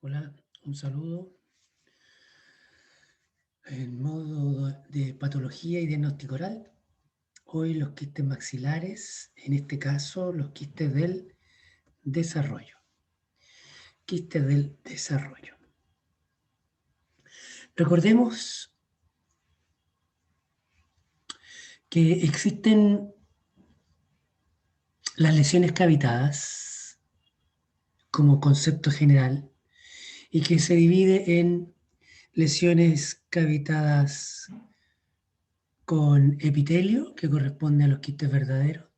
Hola, un saludo. En modo de patología y diagnóstico oral, hoy los quistes maxilares, en este caso los quistes del desarrollo. Quistes del desarrollo. Recordemos que existen las lesiones cavitadas como concepto general y que se divide en lesiones cavitadas con epitelio, que corresponde a los quistes verdaderos,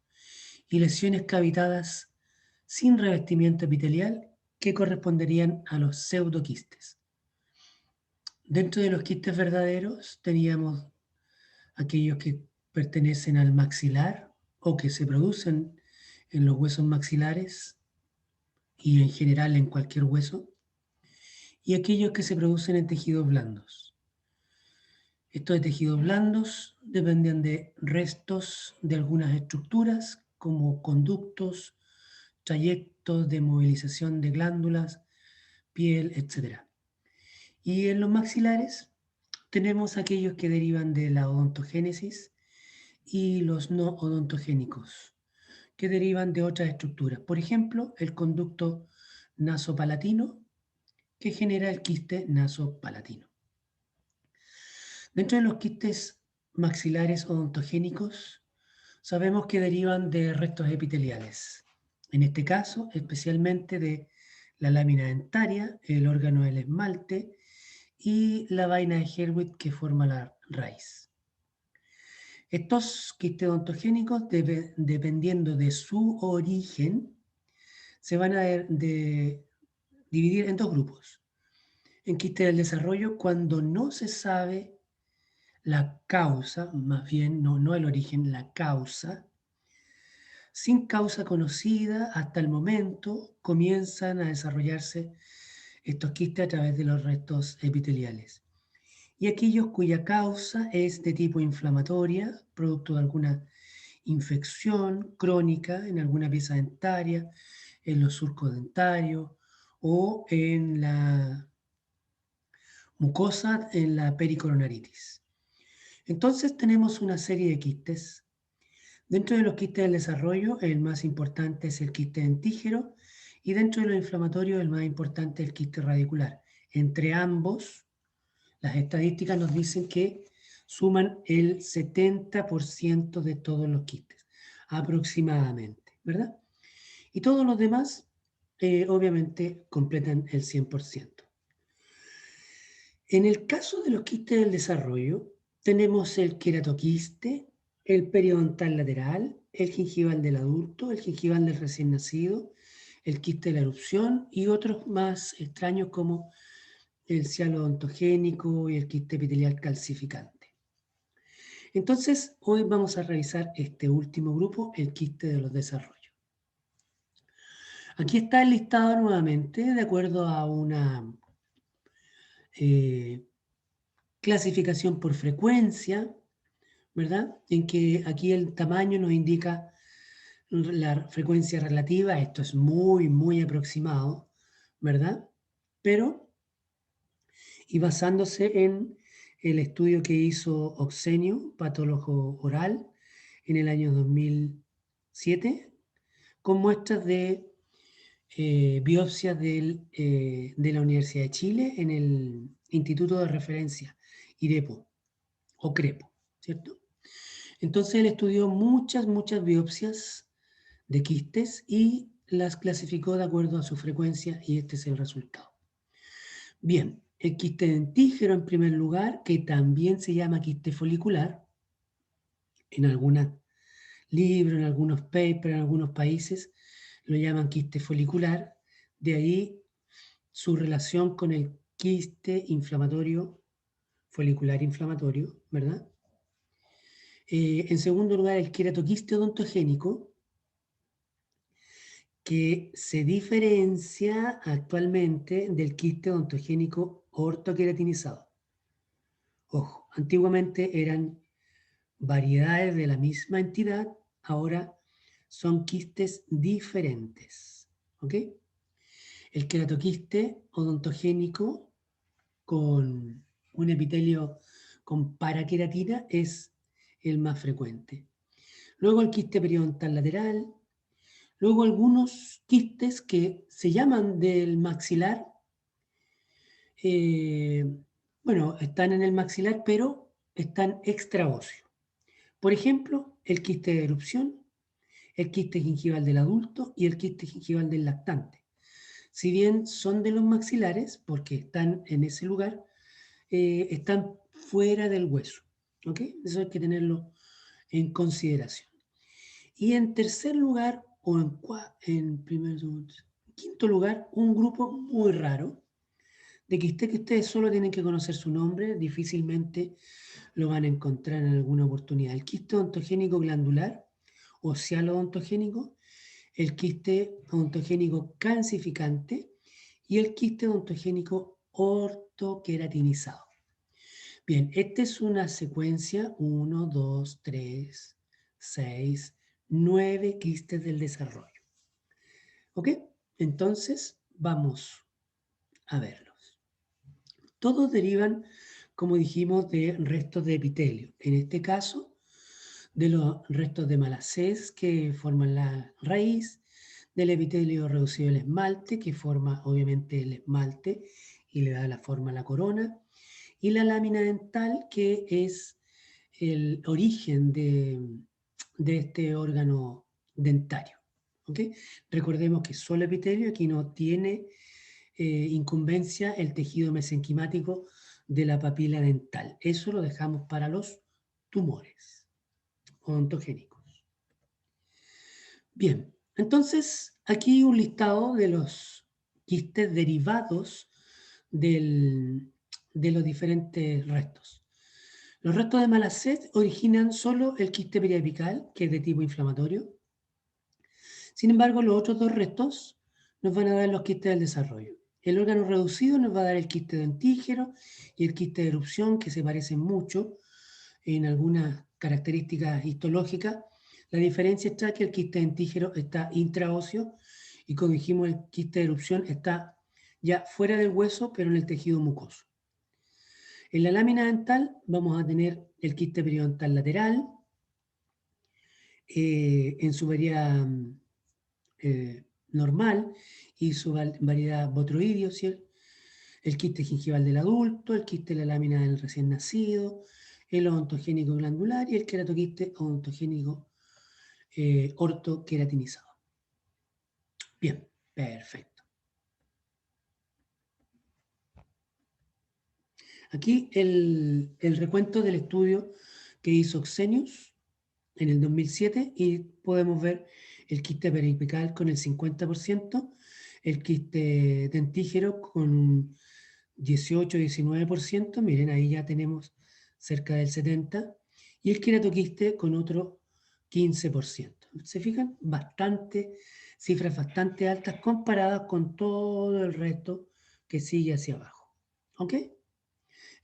y lesiones cavitadas sin revestimiento epitelial, que corresponderían a los pseudoquistes. Dentro de los quistes verdaderos teníamos aquellos que pertenecen al maxilar o que se producen en los huesos maxilares y en general en cualquier hueso, y aquellos que se producen en tejidos blandos. Estos de tejidos blandos dependen de restos de algunas estructuras como conductos, trayectos de movilización de glándulas, piel, etc. Y en los maxilares tenemos aquellos que derivan de la odontogénesis y los no odontogénicos, que derivan de otras estructuras. Por ejemplo, el conducto nasopalatino, que genera el quiste nasopalatino. Dentro de los quistes maxilares odontogénicos, sabemos que derivan de restos epiteliales. En este caso, especialmente de la lámina dentaria, el órgano del esmalte y la vaina de Herbig que forma la raíz. Estos quistes odontogénicos, dependiendo de su origen, se van a dividir en dos grupos. En quistes del desarrollo, cuando no se sabe la causa, más bien no el origen, la causa, sin causa conocida hasta el momento, comienzan a desarrollarse estos quistes a través de los restos epiteliales. Y aquellos cuya causa es de tipo inflamatoria, producto de alguna infección crónica en alguna pieza dentaria, en los surcos dentarios o en la mucosa, en la pericoronaritis. Entonces tenemos una serie de quistes. Dentro de los quistes del desarrollo, el más importante es el quiste dentígero y dentro de los inflamatorios, el más importante es el quiste radicular. Entre ambos, las estadísticas nos dicen que suman el 70% de todos los quistes, aproximadamente, ¿verdad? Y todos los demás, obviamente, completan el 100%. En el caso de los quistes del desarrollo, tenemos el queratoquiste, el periodontal lateral, el gingival del adulto, el gingival del recién nacido, el quiste de la erupción y otros más extraños como el cialo odontogénico y el quiste epitelial calcificante. Entonces, hoy vamos a revisar este último grupo, el quiste de los desarrollos. Aquí está el listado nuevamente, de acuerdo a una clasificación por frecuencia, ¿verdad? En que aquí el tamaño nos indica la frecuencia relativa, esto es muy aproximado, ¿verdad? Pero, y basándose en el estudio que hizo Oxenio, patólogo oral, en el año 2007, con muestras de biopsias de la Universidad de Chile en el Instituto de Referencia, IREPO, o CREPO, ¿cierto? Entonces él estudió muchas biopsias de quistes y las clasificó de acuerdo a su frecuencia y este es el resultado. Bien, el quiste dentígero en primer lugar, que también se llama quiste folicular, en algunos libros, en algunos papers, en algunos países lo llaman quiste folicular, de ahí su relación con el quiste inflamatorio, folicular inflamatorio, ¿verdad? En segundo lugar, el queratoquiste odontogénico, que se diferencia actualmente del quiste odontogénico ortoqueratinizado. Ojo, antiguamente eran variedades de la misma entidad, ahora son quistes diferentes. ¿Ok? El queratoquiste odontogénico con un epitelio con paraqueratina es el más frecuente. Luego el quiste periodontal lateral, luego algunos quistes que se llaman del maxilar, eh, bueno, están en el maxilar, pero están extraóseos. Por ejemplo, el quiste de erupción, el quiste gingival del adulto y el quiste gingival del lactante. Si bien son de los maxilares, porque están en ese lugar, están fuera del hueso. ¿Ok? Eso hay que tenerlo en consideración. Y en tercer lugar, o en primer, segundo, quinto lugar, un grupo muy raro, de quiste que ustedes solo tienen que conocer su nombre, difícilmente lo van a encontrar en alguna oportunidad. El quiste odontogénico glandular o cialo-odontogénico, el quiste odontogénico calcificante y el quiste odontogénico ortoqueratinizado. Bien, esta es una secuencia 1, 2, 3, 6, 9 quistes del desarrollo. ¿Ok? Entonces, vamos a verlos. Todos derivan, como dijimos, de restos de epitelio. En este caso, de los restos de Malacés que forman la raíz, del epitelio reducido del esmalte, que forma obviamente el esmalte y le da la forma a la corona, y la lámina dental, que es el origen de este órgano dentario. ¿Okay? Recordemos que solo epitelio, aquí no tiene incumbencia el tejido mesenquimático de la papila dental. Eso lo dejamos para los tumores odontogénicos. Bien, entonces aquí un listado de los quistes derivados de los diferentes restos. Los restos de Malacet originan solo el quiste periapical, que es de tipo inflamatorio. Sin embargo, los otros dos restos nos van a dar los quistes del desarrollo. El órgano reducido nos va a dar el quiste dentígero y el quiste de erupción, que se parecen mucho en algunas características histológicas. La diferencia está que el quiste dentígero está intraóseo y, como dijimos, el quiste de erupción está ya fuera del hueso, pero en el tejido mucoso. En la lámina dental vamos a tener el quiste periodontal lateral, en su variedad normal y su variedad botroideo, ¿cierto? El quiste gingival del adulto, el quiste de la lámina del recién nacido, el odontogénico glandular y el queratoquiste odontogénico ortoqueratinizado. Bien, perfecto. Aquí el recuento del estudio que hizo Xenius en el 2007 y podemos ver el quiste periapical con el 50%, el quiste dentígero con 18-19%, miren, ahí ya tenemos cerca del 70%, y el queratoquiste con otro 15%. ¿Se fijan? Cifras bastante altas comparadas con todo el resto que sigue hacia abajo. ¿Ok?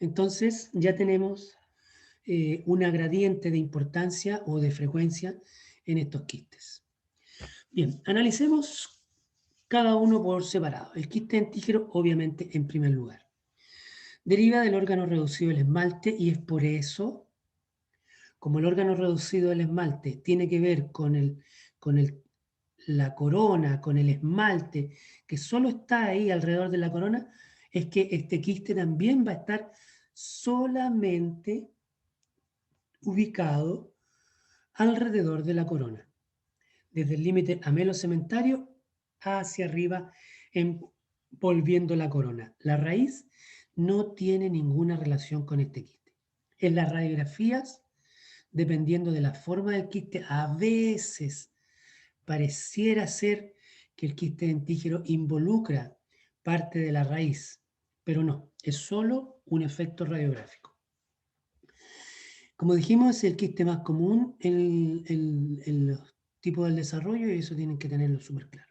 Entonces ya tenemos una gradiente de importancia o de frecuencia en estos quistes. Bien, analicemos cada uno por separado. El quiste dentígero, obviamente, en primer lugar. Deriva del órgano reducido del esmalte y es por eso, como el órgano reducido del esmalte tiene que ver con la corona, con el esmalte, que solo está ahí alrededor de la corona, es que este quiste también va a estar solamente ubicado alrededor de la corona, desde el límite amelocementario hacia arriba, envolviendo la corona. La raíz no tiene ninguna relación con este quiste. En las radiografías, dependiendo de la forma del quiste, a veces pareciera ser que el quiste dentígero involucra parte de la raíz, pero no, es solo un efecto radiográfico. Como dijimos, es el quiste más común en los tipos del desarrollo y eso tienen que tenerlo súper claro.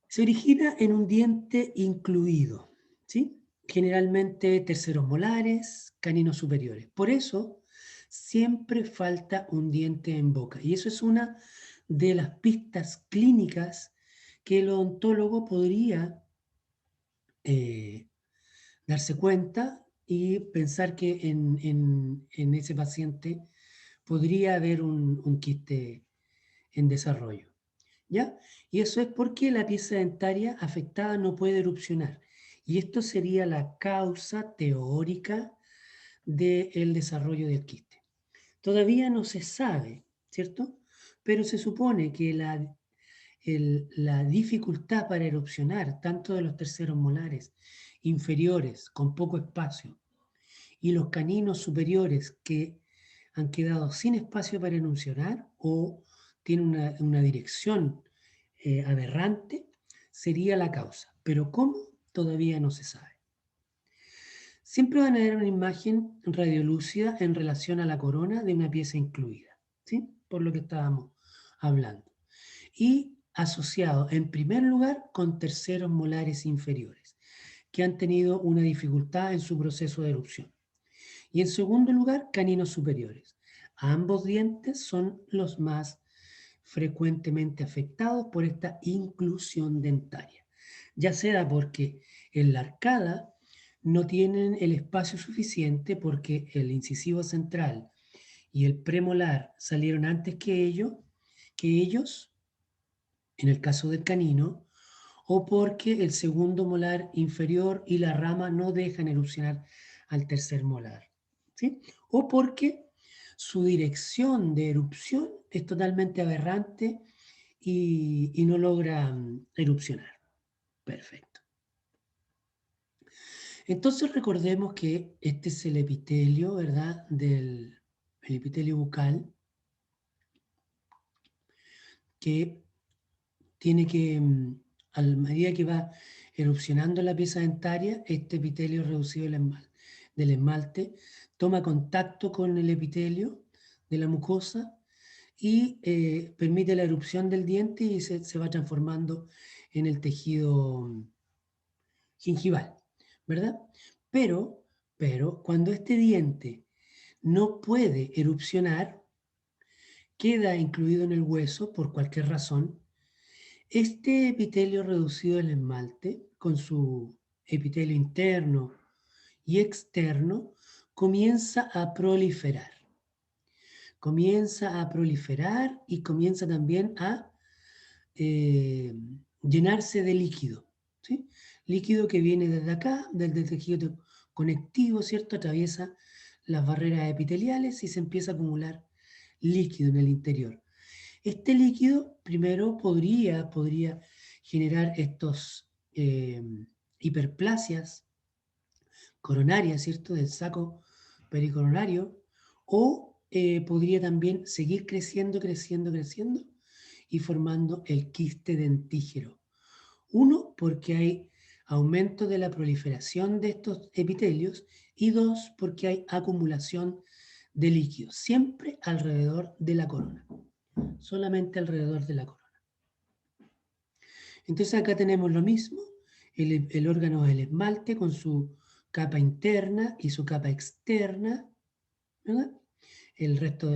Se origina en un diente incluido, ¿sí? Generalmente terceros molares, caninos superiores. Por eso siempre falta un diente en boca y eso es una de las pistas clínicas que el odontólogo podría darse cuenta y pensar que en ese paciente podría haber un quiste en desarrollo, ¿ya? Y eso es porque la pieza dentaria afectada no puede erupcionar. Y esto sería la causa teórica del desarrollo del quiste. Todavía no se sabe, ¿cierto? Pero se supone que la dificultad para erupcionar, tanto de los terceros molares inferiores con poco espacio y los caninos superiores que han quedado sin espacio para erupcionar o tienen una dirección aberrante, sería la causa. Pero cómo, todavía no se sabe. Siempre van a ver una imagen radiolúcida en relación a la corona de una pieza incluida, ¿sí? Por lo que estábamos hablando. Y asociado, en primer lugar, con terceros molares inferiores, que han tenido una dificultad en su proceso de erupción. Y en segundo lugar, caninos superiores. Ambos dientes son los más frecuentemente afectados por esta inclusión dentaria, ya sea porque en la arcada no tienen el espacio suficiente porque el incisivo central y el premolar salieron antes que ellos, en el caso del canino, o porque el segundo molar inferior y la rama no dejan erupcionar al tercer molar, ¿sí? O porque su dirección de erupción es totalmente aberrante y no logra erupcionar. Perfecto. Entonces recordemos que este es el epitelio, ¿verdad? El epitelio bucal, que tiene que, a medida que va erupcionando la pieza dentaria, este epitelio reducido del esmalte toma contacto con el epitelio de la mucosa y permite la erupción del diente y se va transformando en el tejido gingival, ¿verdad? Pero, pero cuando este diente no puede erupcionar, queda incluido en el hueso por cualquier razón. Este epitelio reducido del esmalte, con su epitelio interno y externo, comienza a proliferar. Comienza a proliferar y comienza también a eh, llenarse de líquido, ¿sí? Líquido que viene desde acá, del tejido conectivo, ¿cierto? Atraviesa las barreras epiteliales y se empieza a acumular líquido en el interior. Este líquido primero podría generar estos hiperplasias coronarias, ¿cierto? Del saco pericoronario, o podría también seguir creciendo, creciendo, creciendo y formando el quiste dentígero. Uno, porque hay aumento de la proliferación de estos epitelios y dos, porque hay acumulación de líquidos, siempre alrededor de la corona, solamente alrededor de la corona. Entonces acá tenemos lo mismo, el órgano del esmalte con su capa interna y su capa externa, ¿verdad? El resto,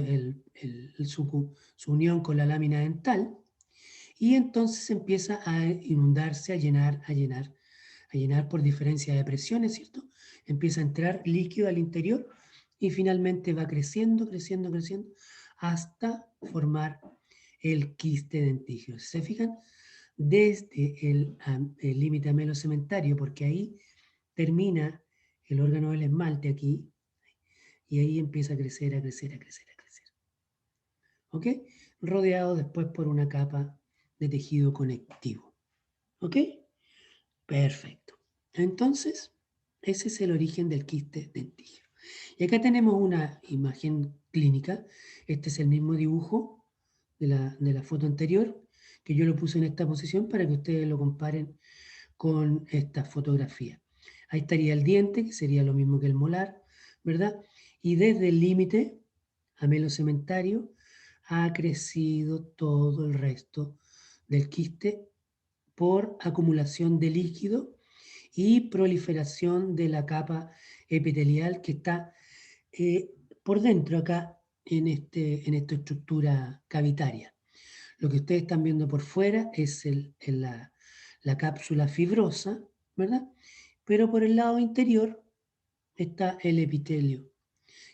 su unión con la lámina dental, y entonces empieza a inundarse, a llenar por diferencia de presiones, ¿cierto? Empieza a entrar líquido al interior y finalmente va creciendo, creciendo, creciendo hasta formar el quiste dentígero. Si se fijan, desde el límite amelocementario, porque ahí termina el órgano del esmalte aquí, y ahí empieza a crecer, a crecer, a crecer, a crecer. ¿Ok? Rodeado después por una capa de tejido conectivo. ¿Ok? Perfecto. Entonces, ese es el origen del quiste dentígero. Y acá tenemos una imagen clínica. Este es el mismo dibujo de la foto anterior, que yo lo puse en esta posición para que ustedes lo comparen con esta fotografía. Ahí estaría el diente, que sería lo mismo que el molar, ¿verdad? Y desde el límite amelocementario ha crecido todo el resto del quiste por acumulación de líquido y proliferación de la capa epitelial que está por dentro acá en esta estructura cavitaria. Lo que ustedes están viendo por fuera es la cápsula fibrosa, ¿verdad? Pero por el lado interior está el epitelio,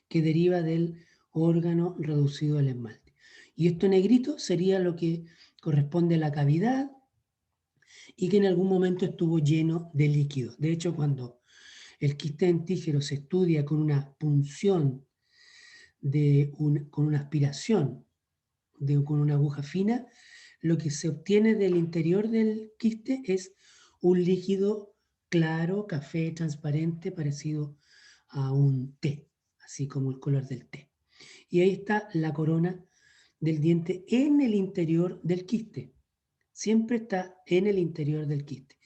que deriva del órgano reducido del esmalte. Y esto negrito sería lo que corresponde a la cavidad y que en algún momento estuvo lleno de líquido. De hecho, cuando el quiste dentígero se estudia con una punción, con una aspiración, con una aguja fina, lo que se obtiene del interior del quiste es un líquido claro, café, transparente, parecido a un té, así como el color del té. Y ahí está la corona del diente en el interior del quiste. Siempre está en el interior del quiste.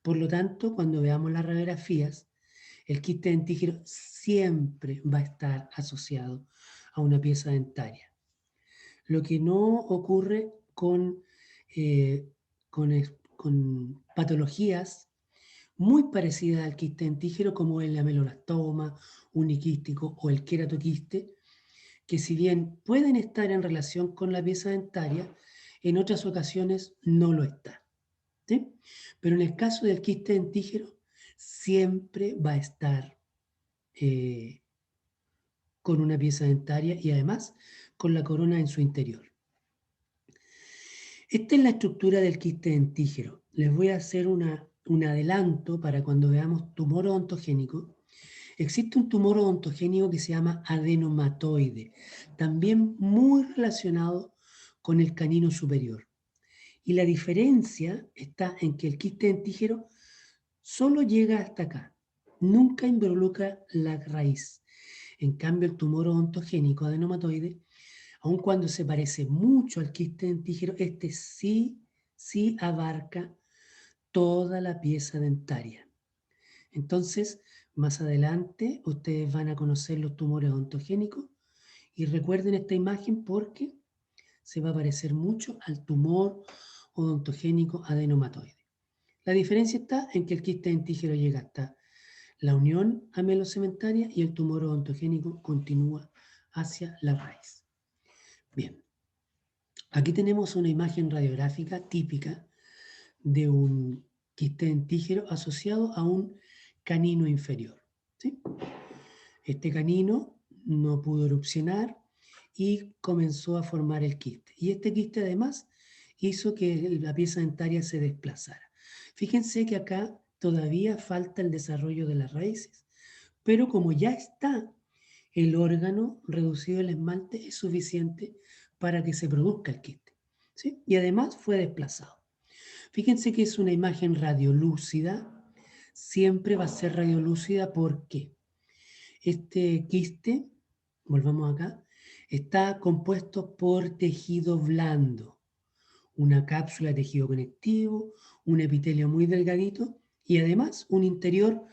Por lo tanto, cuando veamos las radiografías, el quiste dentígero siempre va a estar asociado a una pieza dentaria. Lo que no ocurre eh, con, con patologías muy parecidas al quiste dentígero como el ameloblastoma uniquístico o el queratoquiste, que si bien pueden estar en relación con la pieza dentaria, en otras ocasiones no lo está. ¿Sí? Pero en el caso del quiste dentígero, siempre va a estar eh, con una pieza dentaria y además con la corona en su interior. Esta es la estructura del quiste dentígero. Les voy a hacer un adelanto para cuando veamos tumor odontogénico. Existe un tumor odontogénico que se llama adenomatoide, también muy relacionado con el canino superior. Y la diferencia está en que el quiste dentígero solo llega hasta acá, nunca involucra la raíz. En cambio, el tumor odontogénico adenomatoide, aun cuando se parece mucho al quiste dentígero, este sí abarca toda la pieza dentaria. Entonces, más adelante, ustedes van a conocer los tumores odontogénicos y recuerden esta imagen porque se va a parecer mucho al tumor odontogénico adenomatoide. La diferencia está en que el quiste dentígero llega hasta la unión amelocementaria y el tumor odontogénico continúa hacia la raíz. Bien, aquí tenemos una imagen radiográfica típica de un quiste dentígero asociado a un canino inferior. ¿Sí? Este canino no pudo erupcionar y comenzó a formar el quiste. Y este quiste además hizo que la pieza dentaria se desplazara. Fíjense que acá todavía falta el desarrollo de las raíces, pero como ya está el órgano reducido el esmalte, es suficiente para que se produzca el quiste. ¿Sí? Y además fue desplazado. Fíjense que es una imagen radiolúcida, siempre va a ser radiolúcida porque este quiste, volvamos acá, está compuesto por tejido blando, una cápsula de tejido conectivo, un epitelio muy delgadito y además un interior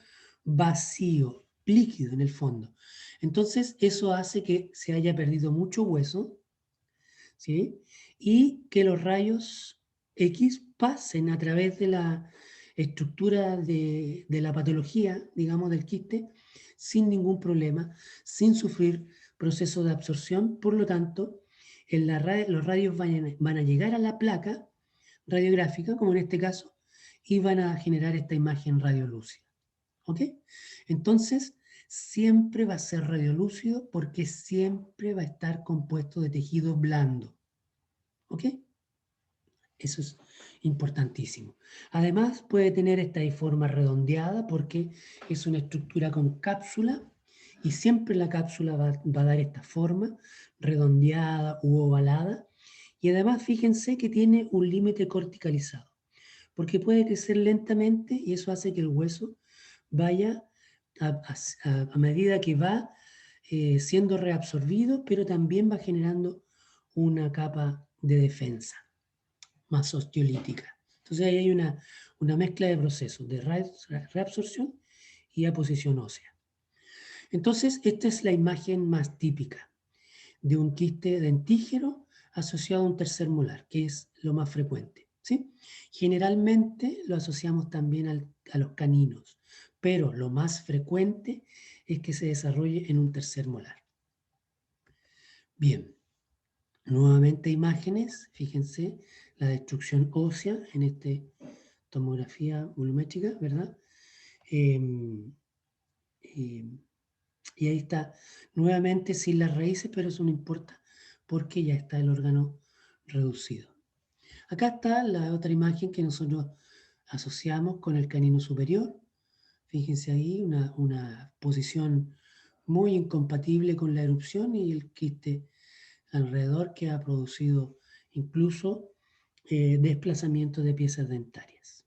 vacío, líquido en el fondo. Entonces eso hace que se haya perdido mucho hueso, ¿sí? Y que los rayos X pasen a través de la estructura de la patología, digamos, del quiste, sin ningún problema, sin sufrir proceso de absorción. Por lo tanto, los rayos van a llegar a la placa radiográfica, como en este caso, y van a generar esta imagen radiolúcida. ¿Ok? Entonces, siempre va a ser radiolúcido porque siempre va a estar compuesto de tejido blando. ¿Ok? Eso es importantísimo. Además, puede tener esta forma redondeada porque es una estructura con cápsula y siempre la cápsula va a dar esta forma redondeada u ovalada. Y además, fíjense que tiene un límite corticalizado porque puede crecer lentamente y eso hace que el hueso vaya a medida que va siendo reabsorbido, pero también va generando una capa de defensa más osteolítica. Entonces ahí hay una mezcla de procesos de reabsorción y aposición ósea. Entonces esta es la imagen más típica de un quiste dentígero asociado a un tercer molar, que es lo más frecuente. ¿Sí? Generalmente lo asociamos también a los caninos, pero lo más frecuente es que se desarrolle en un tercer molar. Bien, Nuevamente imágenes, fíjense, la destrucción ósea en esta tomografía volumétrica, ¿verdad? Em, em, y ahí está, nuevamente sin las raíces, pero eso no importa porque ya está el órgano reducido. Acá está la otra imagen que nosotros asociamos con el canino superior. Fíjense ahí, una posición muy incompatible con la erupción y el quiste alrededor que ha producido incluso desplazamiento de piezas dentarias.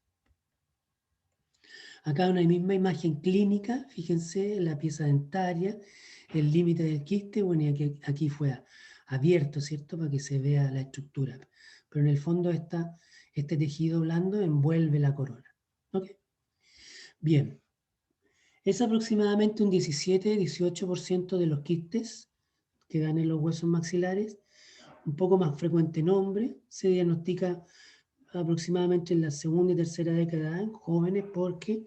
Acá una misma imagen clínica, fíjense la pieza dentaria, el límite del quiste, bueno, y aquí fue abierto, ¿cierto? Para que se vea la estructura. Pero en el fondo este tejido blando envuelve la corona. ¿Ok? Bien, es aproximadamente un 17-18% de los quistes que dan en los huesos maxilares, un poco más frecuente en hombres, se diagnostica aproximadamente en la segunda y tercera década en jóvenes porque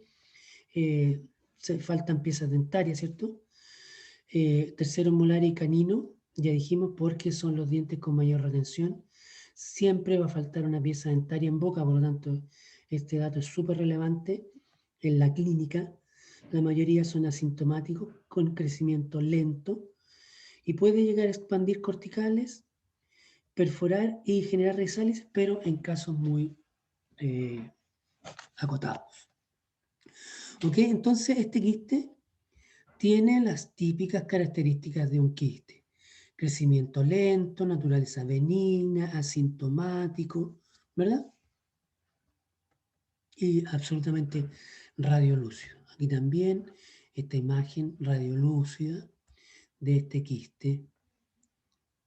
se faltan piezas dentarias, ¿cierto? Tercero molar y canino, ya dijimos, porque son los dientes con mayor retención. Siempre va a faltar una pieza dentaria en boca, por lo tanto, este dato es súper relevante en la clínica. La mayoría son asintomáticos, con crecimiento lento, y puede llegar a expandir corticales, perforar y generar risales, pero en casos muy eh, acotados. ¿Ok? Entonces, este quiste tiene las típicas características de un quiste. Crecimiento lento, naturaleza benigna, asintomático, ¿verdad? Y absolutamente radiolúcido. Aquí también esta imagen radiolúcida de este quiste.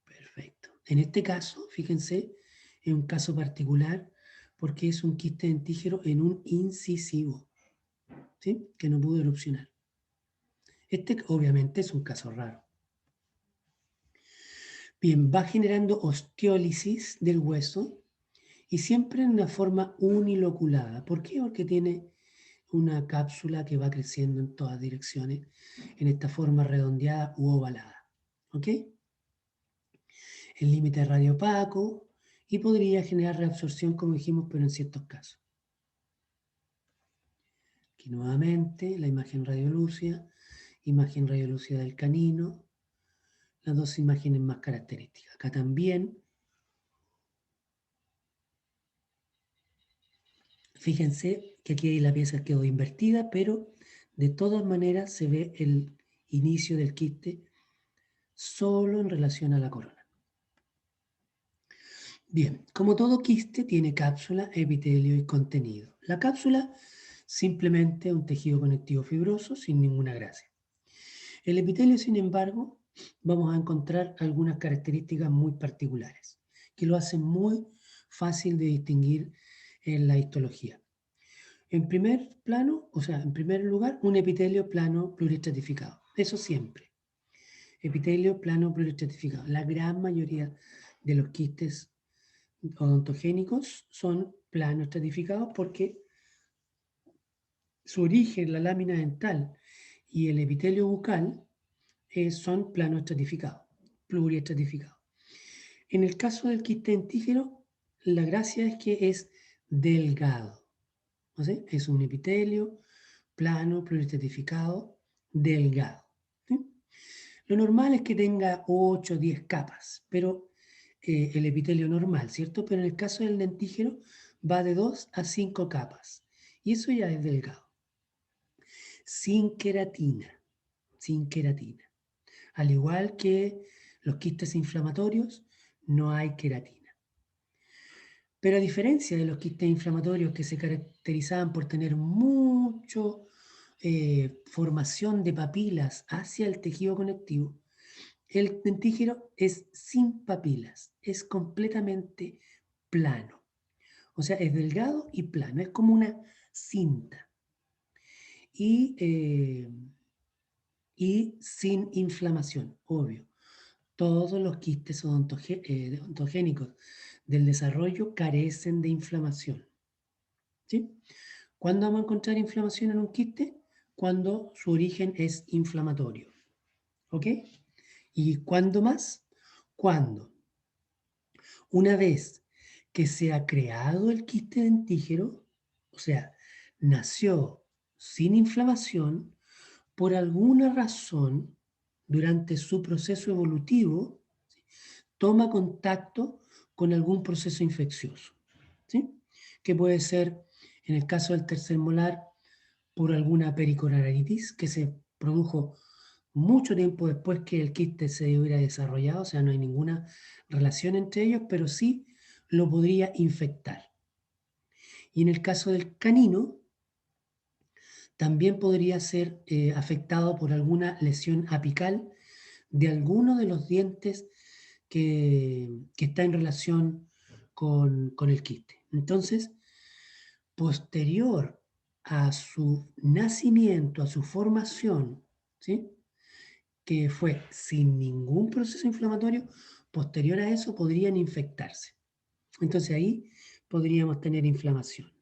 Perfecto. En este caso, fíjense, es un caso particular porque es un quiste dentígero en un incisivo, ¿sí? Que no pudo erupcionar. Este obviamente es un caso raro. Bien, va generando osteólisis del hueso y siempre en una forma uniloculada. ¿Por qué? Porque tiene una cápsula que va creciendo en todas direcciones en esta forma redondeada u ovalada. ¿Ok? El límite es radiopaco y podría generar reabsorción, como dijimos, pero en ciertos casos. Aquí nuevamente la imagen radiolúcida del canino, las dos imágenes más características. Acá también, fíjense que aquí la pieza quedó invertida, pero de todas maneras se ve el inicio del quiste solo en relación a la corona. Bien, como todo quiste tiene cápsula, epitelio y contenido. La cápsula simplemente un tejido conectivo fibroso sin ninguna gracia. El epitelio, sin embargo, vamos a encontrar algunas características muy particulares que lo hacen muy fácil de distinguir en la histología. En primer plano, o sea, en primer lugar, un epitelio plano pluriestratificado. Eso siempre. Epitelio plano pluriestratificado. La gran mayoría de los quistes odontogénicos son plano estratificados porque su origen, la lámina dental y el epitelio bucal son plano estratificados, pluriestratificados. En el caso del quiste dentígero, la gracia es que es delgado. ¿No sé? Es un epitelio plano, pluriestratificado, delgado. ¿Sí? Lo normal es que tenga 8 o 10 capas, pero el epitelio normal, ¿cierto? Pero en el caso del dentígero va de 2 a 5 capas. Y eso ya es delgado. Sin queratina, sin queratina. Al igual que los quistes inflamatorios, no hay queratina. Pero a diferencia de los quistes inflamatorios que se caracterizaban por tener mucho formación de papilas hacia el tejido conectivo, el dentígero es sin papilas, es completamente plano. O sea, es delgado y plano, es como una cinta. Y sin inflamación, obvio. Todos los quistes odontogénicos del desarrollo carecen de inflamación. ¿Sí? ¿Cuándo vamos a encontrar inflamación en un quiste? Cuando su origen es inflamatorio. ¿Ok? ¿Y cuándo más? Cuando Una vez que se ha creado el quiste dentígero, o sea, nació sin inflamación, por alguna razón, durante su proceso evolutivo, toma contacto con algún proceso infeccioso, ¿sí? Que puede ser, en el caso del tercer molar, por alguna pericoraritis que se produjo mucho tiempo después que el quiste se hubiera desarrollado, o sea, no hay ninguna relación entre ellos, pero sí lo podría infectar. Y en el caso del canino, también podría ser afectado por alguna lesión apical de alguno de los dientes que está en relación con el quiste. Entonces, posterior a su nacimiento, a su formación, ¿sí? Que fue sin ningún proceso inflamatorio, posterior a eso podrían infectarse. Entonces ahí podríamos tener inflamación.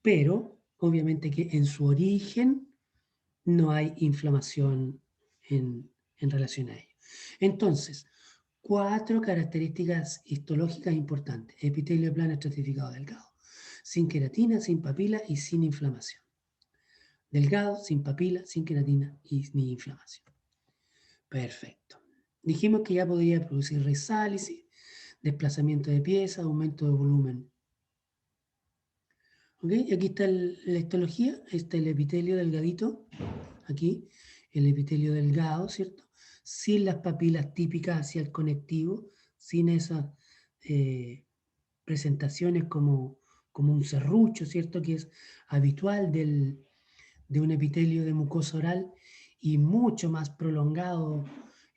Pero obviamente que en su origen no hay inflamación en relación a ello. Entonces, 4 características histológicas importantes. Epitelio plano estratificado delgado, sin queratina, sin papila y sin inflamación. Delgado, sin papila, sin queratina y ni inflamación. Perfecto. Dijimos que ya podría producir resálisis, desplazamiento de pieza, aumento de volumen. ¿Ok? Y aquí está la histología, está el epitelio delgadito, aquí, el epitelio delgado, ¿cierto? Sin las papilas típicas hacia el conectivo, sin esas eh, presentaciones como un serrucho, ¿cierto? Que es habitual de un epitelio de mucosa oral y mucho más prolongado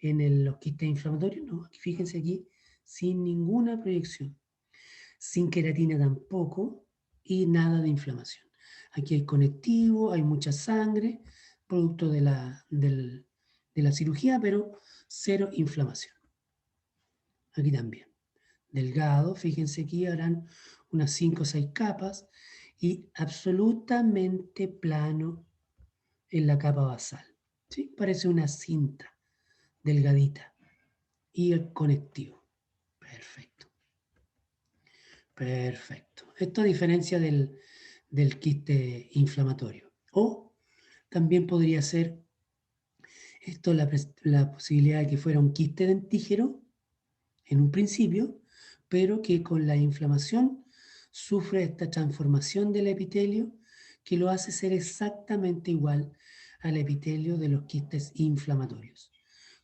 en los quistes inflamatorios, ¿no? Aquí, fíjense aquí, sin ninguna proyección, sin queratina tampoco y nada de inflamación. Aquí hay conectivo, hay mucha sangre, producto de la cirugía, pero cero inflamación. Aquí también. Delgado, fíjense aquí harán unas 5 o 6 capas y absolutamente plano en la capa basal. ¿Sí? Parece una cinta delgadita. Y el conectivo. Perfecto. Perfecto. Esto a diferencia del quiste inflamatorio. O también podría ser esto la posibilidad de que fuera un quiste dentígero en un principio, pero que con la inflamación sufre esta transformación del epitelio que lo hace ser exactamente igual al epitelio de los quistes inflamatorios.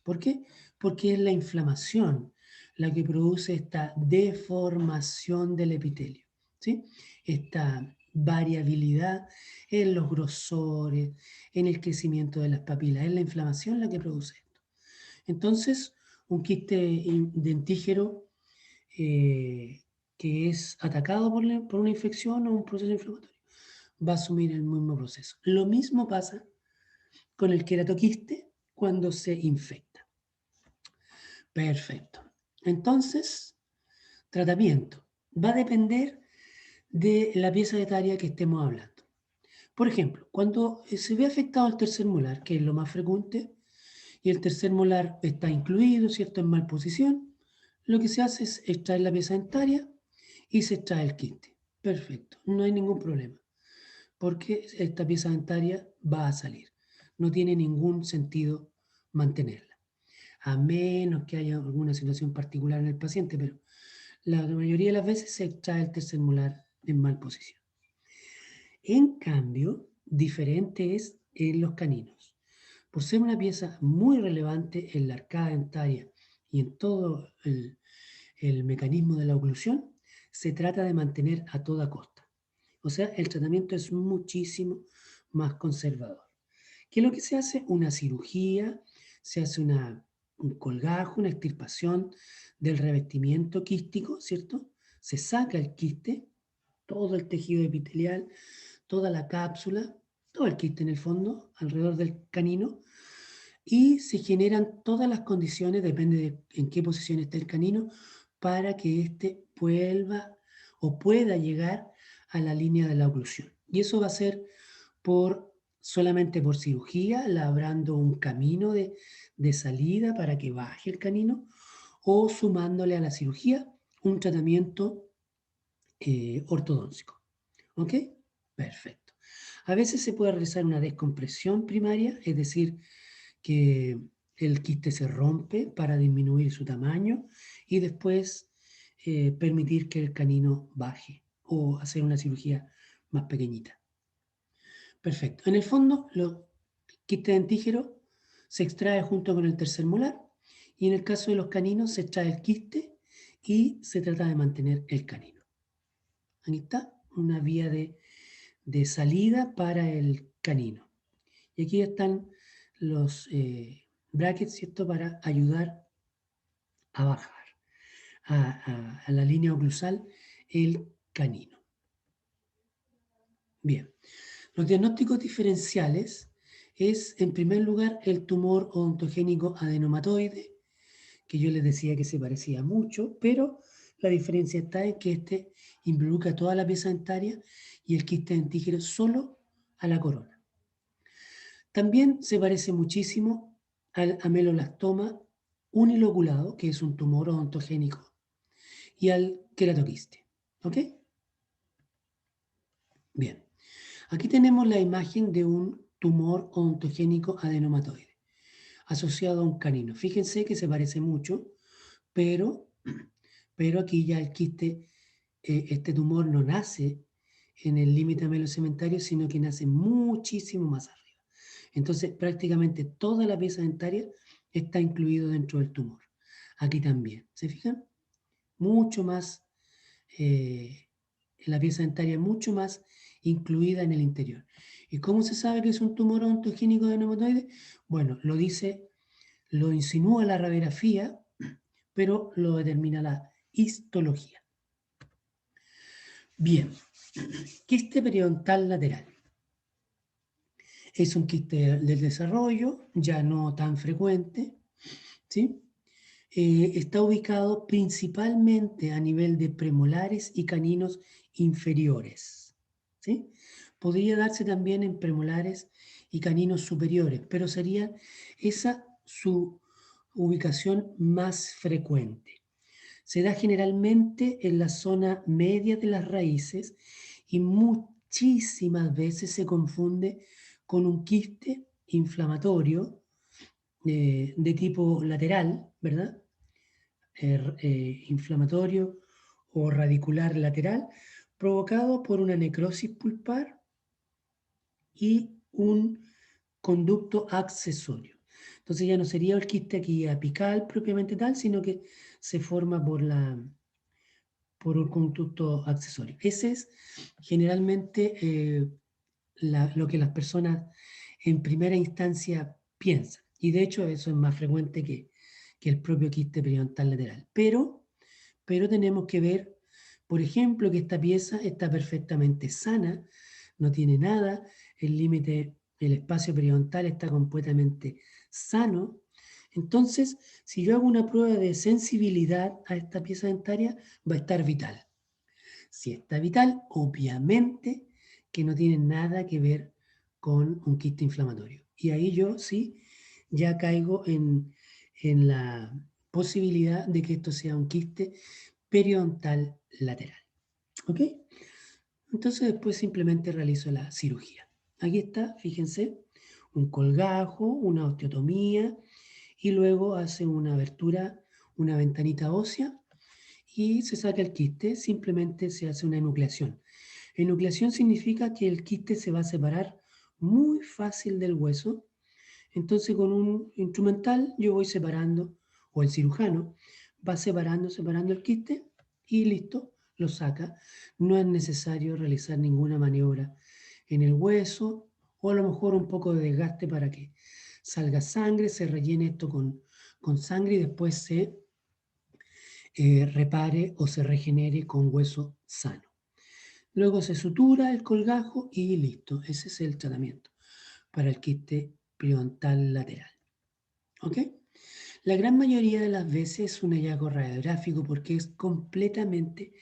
¿Por qué? Porque es la inflamación la que produce esta deformación del epitelio, ¿sí? Esta variabilidad en los grosores, en el crecimiento de las papilas, es la inflamación la que produce esto. Entonces, un quiste dentígero que es atacado por una infección o un proceso inflamatorio va a asumir el mismo proceso. Lo mismo pasa con el queratoquiste cuando se infecta. Perfecto. Entonces, tratamiento. Va a depender de la pieza etaria que estemos hablando. Por ejemplo, cuando se ve afectado el tercer molar, que es lo más frecuente, y el tercer molar está incluido, ¿cierto?, en malposición, lo que se hace es extraer la pieza dentaria y se extrae el quiste. Perfecto, no hay ningún problema, porque esta pieza dentaria va a salir. No tiene ningún sentido mantenerla, a menos que haya alguna situación particular en el paciente, pero la mayoría de las veces se extrae el tercer molar en mal posición. En cambio, diferente es en los caninos. Por ser una pieza muy relevante en la arcada dentaria y en todo el mecanismo de la oclusión, se trata de mantener a toda costa. O sea, el tratamiento es muchísimo más conservador. ¿Qué es lo que se hace? Una cirugía, se hace un colgajo, una extirpación del revestimiento quístico, ¿cierto? Se saca el quiste, todo el tejido epitelial, toda la cápsula, todo el quiste en el fondo, alrededor del canino, y se generan todas las condiciones, depende de en qué posición esté el canino, para que éste vuelva o pueda llegar a la línea de la oclusión. Y eso va a ser solamente por cirugía, labrando un camino de salida para que baje el canino, o sumándole a la cirugía, un tratamiento ortodóntico. ¿Ok? Perfecto. A veces se puede realizar una descompresión primaria, es decir, que el quiste se rompe para disminuir su tamaño y después permitir que el canino baje o hacer una cirugía más pequeñita. Perfecto. En el fondo, los quistes dentígeros se extrae junto con el tercer molar y en el caso de los caninos se extrae el quiste y se trata de mantener el canino. Aquí está una vía de salida para el canino. Y aquí están los brackets, ¿cierto? Para ayudar a bajar a la línea oclusal el canino. Bien, los diagnósticos diferenciales es, en primer lugar, el tumor odontogénico adenomatoide, que yo les decía que se parecía mucho, pero la diferencia está en que este involucra toda la pieza dentaria y el quiste dentígero solo a la corona. También se parece muchísimo al ameloblastoma uniloculado, que es un tumor odontogénico, y al queratoquiste. ¿Ok? Bien. Aquí tenemos la imagen de un tumor odontogénico adenomatoide asociado a un canino. Fíjense que se parece mucho, pero, pero aquí ya el quiste, este tumor no nace en el límite amelocementario, sino que nace muchísimo más arriba. Entonces, prácticamente toda la pieza dentaria está incluido dentro del tumor. Aquí también, ¿se fijan? Mucho más, la pieza dentaria mucho más incluida en el interior. ¿Y cómo se sabe que es un tumor odontogénico de adenomatoide? Bueno, lo insinúa la radiografía, pero lo determina la histología. Bien, quiste periodontal lateral. Es un quiste del desarrollo, ya no tan frecuente, ¿sí? Está ubicado principalmente a nivel de premolares y caninos inferiores, ¿sí? Podría darse también en premolares y caninos superiores, pero sería esa su ubicación más frecuente. Se da generalmente en la zona media de las raíces y muchísimas veces se confunde con un quiste inflamatorio de tipo lateral, ¿verdad? Inflamatorio o radicular lateral, provocado por una necrosis pulpar y un conducto accesorio. Entonces ya no sería el quiste aquí apical propiamente tal, sino que se forma por un conducto accesorio. Ese es generalmente lo que las personas en primera instancia piensan. Y de hecho eso es más frecuente que el propio quiste periodontal lateral. Pero tenemos que ver, por ejemplo, que esta pieza está perfectamente sana, no tiene nada, el límite, el espacio periodontal está completamente sano. Entonces, si yo hago una prueba de sensibilidad a esta pieza dentaria, va a estar vital. Si está vital, obviamente que no tiene nada que ver con un quiste inflamatorio. Y ahí yo sí ya caigo en la posibilidad de que esto sea un quiste periodontal lateral. ¿Ok? Entonces después simplemente realizo la cirugía. Aquí está, fíjense, un colgajo, una osteotomía y luego hace una abertura, una ventanita ósea y se saca el quiste, simplemente se hace una enucleación. Enucleación significa que el quiste se va a separar muy fácil del hueso, entonces con un instrumental yo voy separando, o el cirujano va separando el quiste y listo, lo saca. No es necesario realizar ninguna maniobra en el hueso o a lo mejor un poco de desgaste para que salga sangre, se rellene esto con sangre y después se repare o se regenere con hueso sano. Luego se sutura el colgajo y listo. Ese es el tratamiento para el quiste periodontal lateral. ¿Ok? La gran mayoría de las veces es un hallazgo radiográfico porque es completamente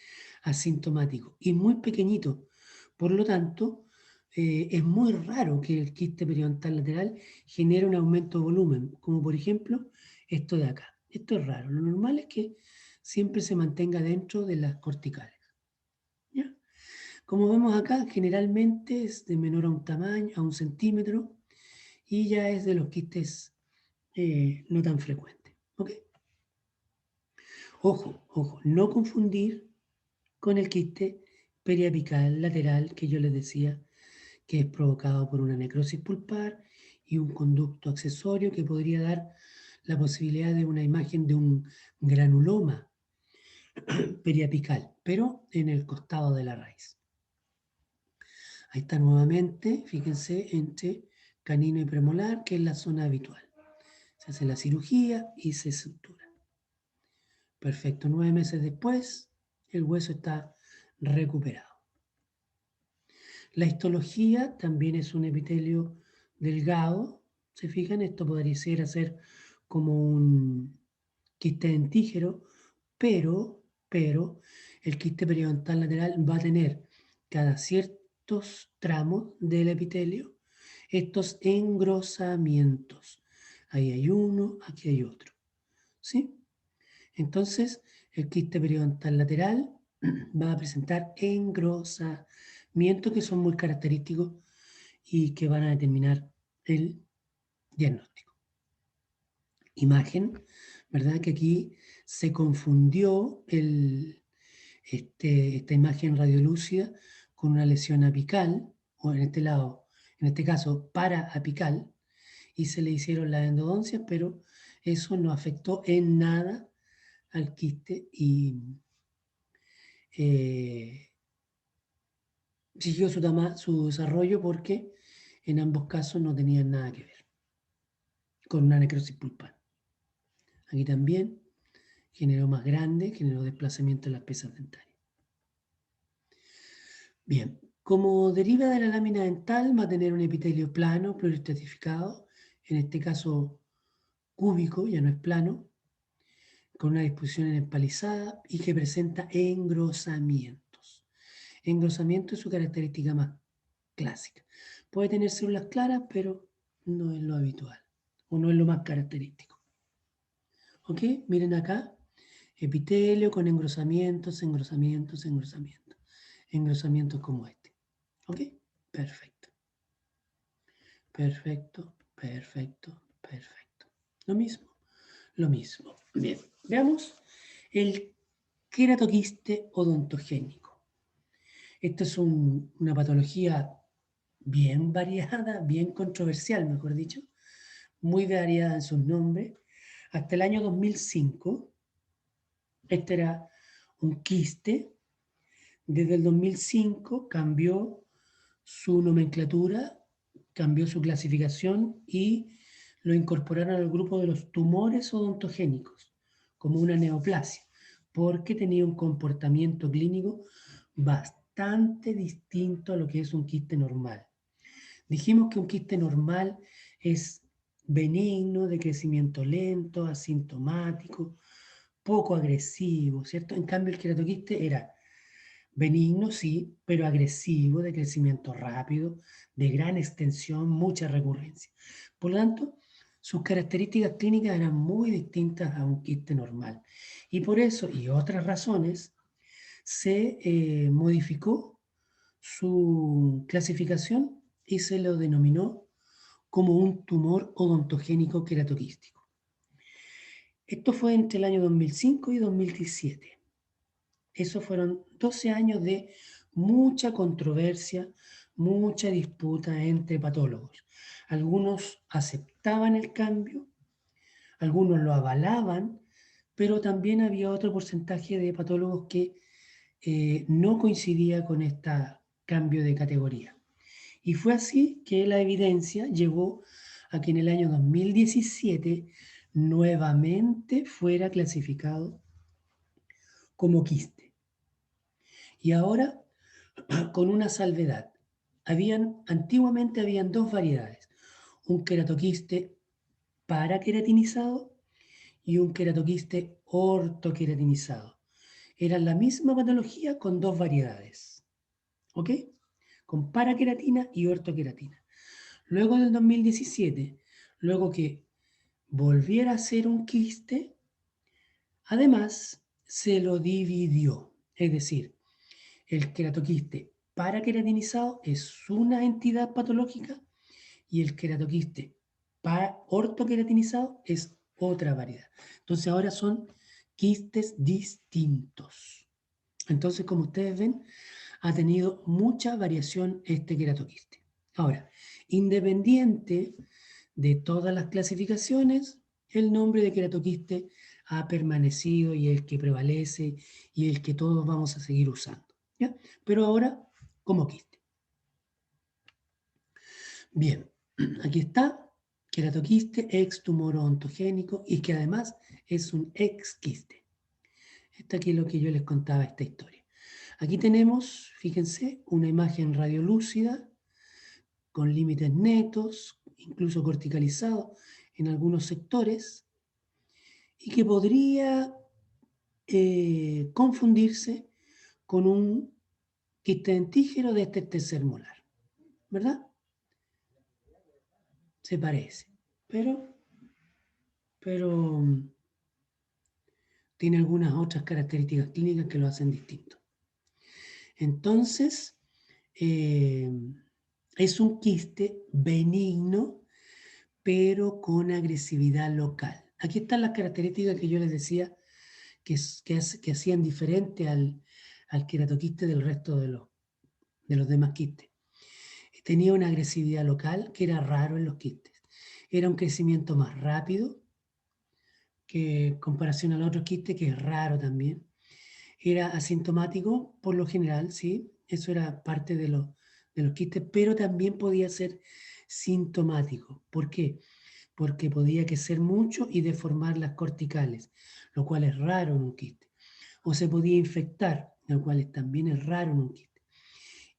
asintomático y muy pequeñito. Por lo tanto, es muy raro que el quiste periodontal lateral genere un aumento de volumen, como por ejemplo esto de acá. Esto es raro. Lo normal es que siempre se mantenga dentro de las corticales. ¿Ya? Como vemos acá, generalmente es de menor a un tamaño, a 1 centímetro, y ya es de los quistes no tan frecuentes. ¿Ok? Ojo, ojo, no confundir con el quiste periapical lateral que yo les decía que es provocado por una necrosis pulpar y un conducto accesorio que podría dar la posibilidad de una imagen de un granuloma periapical, pero en el costado de la raíz. Ahí está nuevamente, fíjense, entre canino y premolar, que es la zona habitual. Se hace la cirugía y se sutura. Perfecto, 9 meses después, el hueso está recuperado. La histología también es un epitelio delgado. ¿Se fijan? Esto podría ser como un quiste dentígero, pero el quiste periodontal lateral va a tener cada ciertos tramos del epitelio estos engrosamientos. Ahí hay uno, aquí hay otro. ¿Sí? Entonces, el quiste periodontal lateral va a presentar engrosamientos que son muy característicos y que van a determinar el diagnóstico. Imagen, ¿verdad? Que aquí se confundió esta imagen radiolúcida con una lesión apical, o en este caso paraapical, y se le hicieron las endodoncias, pero eso no afectó en nada al quiste y siguió su desarrollo porque en ambos casos no tenían nada que ver con una necrosis pulpar. Aquí también generó más grande, generó desplazamiento en las piezas dentarias. Bien, como deriva de la lámina dental, va a tener un epitelio plano, pluriestratificado, en este caso cúbico, ya no es plano, con una disposición empalizada y que presenta engrosamientos. Engrosamiento es su característica más clásica. Puede tener células claras, pero no es lo habitual, o no es lo más característico. ¿Ok? Miren acá, epitelio con engrosamientos, engrosamientos, engrosamientos. Engrosamientos como este. ¿Ok? Perfecto. Perfecto, perfecto, perfecto. Lo mismo, lo mismo. Bien, veamos el queratoquiste odontogénico. Esto es una patología bien variada, bien controversial, mejor dicho, muy variada en sus nombres. Hasta el año 2005, este era un quiste. Desde el 2005 cambió su nomenclatura, cambió su clasificación y lo incorporaron al grupo de los tumores odontogénicos, como una neoplasia, porque tenía un comportamiento clínico bastante distinto a lo que es un quiste normal. Dijimos que un quiste normal es benigno, de crecimiento lento, asintomático, poco agresivo, ¿cierto? En cambio, el queratoquiste era benigno, sí, pero agresivo, de crecimiento rápido, de gran extensión, mucha recurrencia. Por lo tanto, sus características clínicas eran muy distintas a un quiste normal. Y por eso, y otras razones, se modificó su clasificación y se lo denominó como un tumor odontogénico queratoquístico. Esto fue entre el año 2005 y 2017. Esos fueron 12 años de mucha controversia, mucha disputa entre patólogos. Algunos aceptaban el cambio, algunos lo avalaban, pero también había otro porcentaje de patólogos que no coincidía con este cambio de categoría. Y fue así que la evidencia llevó a que en el año 2017 nuevamente fuera clasificado como quiste. Y ahora con una salvedad. Antiguamente habían dos variedades, un queratoquiste paraqueratinizado y un queratoquiste ortoqueratinizado. Eran la misma patología con dos variedades, ¿ok? Con paraqueratina y ortoqueratina. Luego del 2017, luego que volviera a ser un quiste, además se lo dividió. Es decir, el queratoquiste paraqueratinizado es una entidad patológica y el queratoquiste ortoqueratinizado es otra variedad. Entonces ahora son quistes distintos. Entonces, como ustedes ven, ha tenido mucha variación este queratoquiste. Ahora, independiente de todas las clasificaciones, el nombre de queratoquiste ha permanecido y el que prevalece y el que todos vamos a seguir usando. ¿Ya? Pero ahora, como quiste. Bien, aquí está, queratoquiste, ex tumor ontogénico y que además es un ex quiste. Esta aquí es lo que yo les contaba, esta historia. Aquí tenemos, fíjense, una imagen radiolúcida con límites netos, incluso corticalizado en algunos sectores, y que podría confundirse con un quiste dentígero de este tercer molar, ¿verdad? Se parece, pero tiene algunas otras características clínicas que lo hacen distinto. Entonces, es un quiste benigno, pero con agresividad local. Aquí están las características que yo les decía que hacían diferente al queratoquiste del resto de los demás quistes. Tenía una agresividad local que era raro en los quistes. Era un crecimiento más rápido que en comparación al otro quiste, que es raro también. Era asintomático por lo general, sí, eso era parte de los quistes, pero también podía ser sintomático. ¿Por qué? Porque podía crecer mucho y deformar las corticales, lo cual es raro en un quiste. O se podía infectar, lo cual también es raro en un quiste.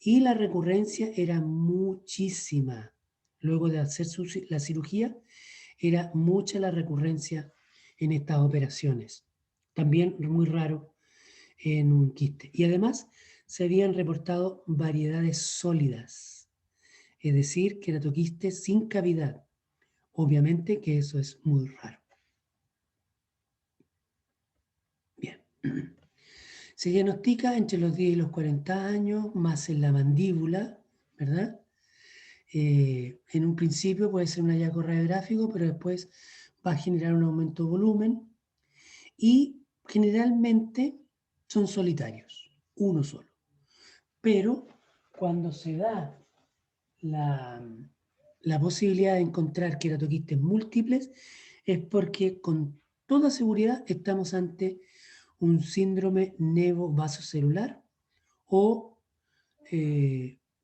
Y la recurrencia era muchísima. Luego de hacer la cirugía, era mucha la recurrencia en estas operaciones. También muy raro en un quiste. Y además se habían reportado variedades sólidas, es decir, queratoquistes sin cavidad. Obviamente que eso es muy raro. Bien. Se diagnostica entre los 10 y los 40 años, más en la mandíbula, ¿verdad? En un principio puede ser un hallazgo radiográfico, pero después va a generar un aumento de volumen y generalmente son solitarios, uno solo. Pero cuando se da la, la posibilidad de encontrar queratoquistes múltiples es porque con toda seguridad estamos ante un síndrome nevovasocelular o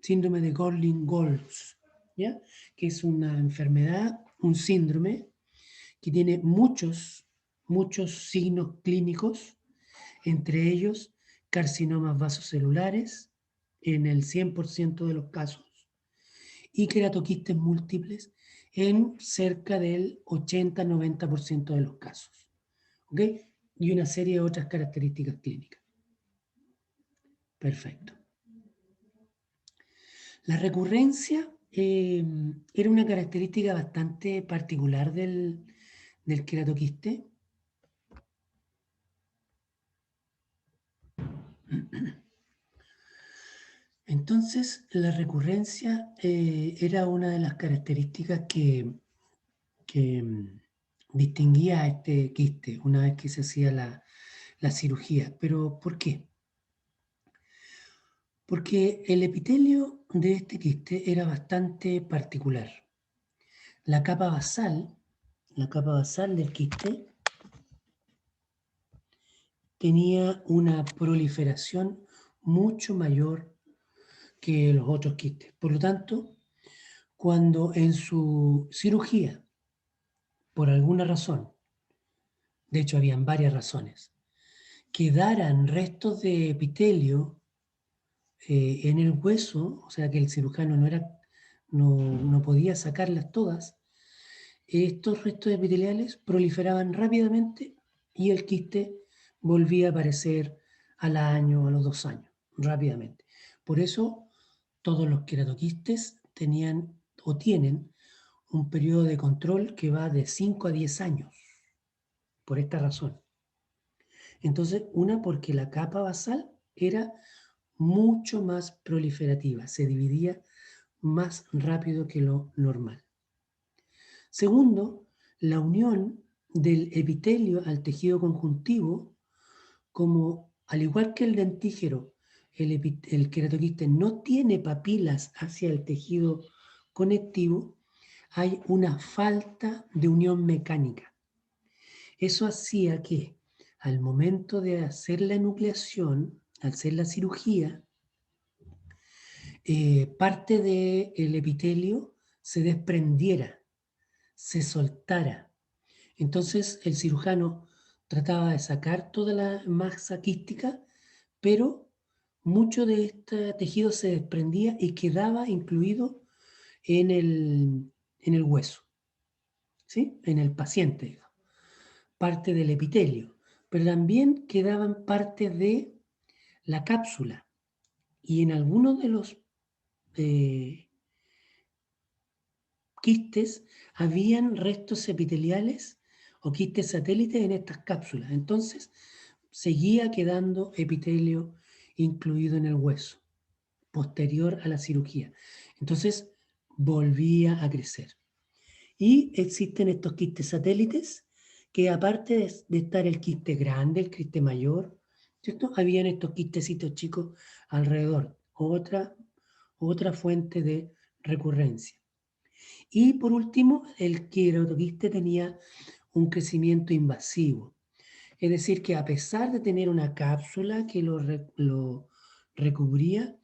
síndrome de Gorlin-Goltz, ¿ya? Que es una enfermedad, un síndrome que tiene muchos signos clínicos, entre ellos carcinomas vasocelulares en el 100% de los casos y queratoquistes múltiples en cerca del 80-90% de los casos. ¿Ok? Y una serie de otras características clínicas. Perfecto. La recurrencia era una característica bastante particular del queratoquiste. Entonces, la recurrencia era una de las características que distinguía a este quiste una vez que se hacía la cirugía. ¿Pero por qué? Porque el epitelio de este quiste era bastante particular. La capa basal del quiste tenía una proliferación mucho mayor que los otros quistes. Por lo tanto, cuando en su cirugía, por alguna razón, de hecho habían varias razones, quedaran restos de epitelio en el hueso, o sea que el cirujano no podía sacarlas todas, estos restos epiteliales proliferaban rápidamente y el quiste volvía a aparecer al año, a los 2 años, rápidamente. Por eso todos los queratoquistes tenían o tienen un periodo de control que va de 5 a 10 años, por esta razón. Entonces, una, porque la capa basal era mucho más proliferativa, se dividía más rápido que lo normal. Segundo, la unión del epitelio al tejido conjuntivo, como al igual que el dentígero, el queratoquiste no tiene papilas hacia el tejido conectivo, hay una falta de unión mecánica. Eso hacía que al momento de hacer la enucleación, al hacer la cirugía, parte del epitelio se desprendiera, se soltara. Entonces el cirujano trataba de sacar toda la masa quística, pero mucho de este tejido se desprendía y quedaba incluido en el hueso, ¿sí? En el paciente, digamos, parte del epitelio, pero también quedaban parte de la cápsula y en algunos de los eh, quistes habían restos epiteliales o quistes satélites en estas cápsulas. Entonces, seguía quedando epitelio incluido en el hueso, posterior a la cirugía. Entonces, volvía a crecer. Y existen estos quistes satélites que aparte de estar el quiste grande, el quiste mayor, ¿cierto? Habían estos quistecitos chicos alrededor. Otra fuente de recurrencia. Y por último, el queratoquiste tenía un crecimiento invasivo. Es decir, que a pesar de tener una cápsula que lo recubría,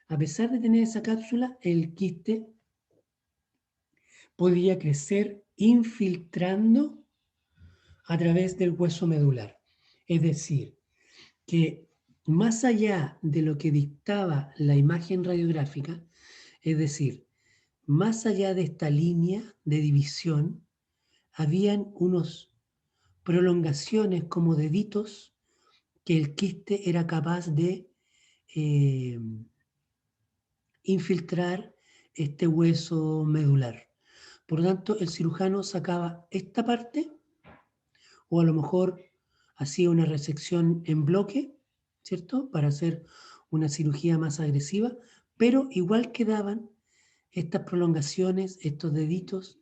a pesar de tener esa cápsula, el quiste podía crecer infiltrando a través del hueso medular. Es decir, que más allá de lo que dictaba la imagen radiográfica, es decir, más allá de esta línea de división, habían unos prolongaciones como deditos que el quiste era capaz de eh, infiltrar este hueso medular. Por lo tanto, el cirujano sacaba esta parte o a lo mejor hacía una resección en bloque, ¿cierto? Para hacer una cirugía más agresiva, pero igual quedaban estas prolongaciones, estos deditos,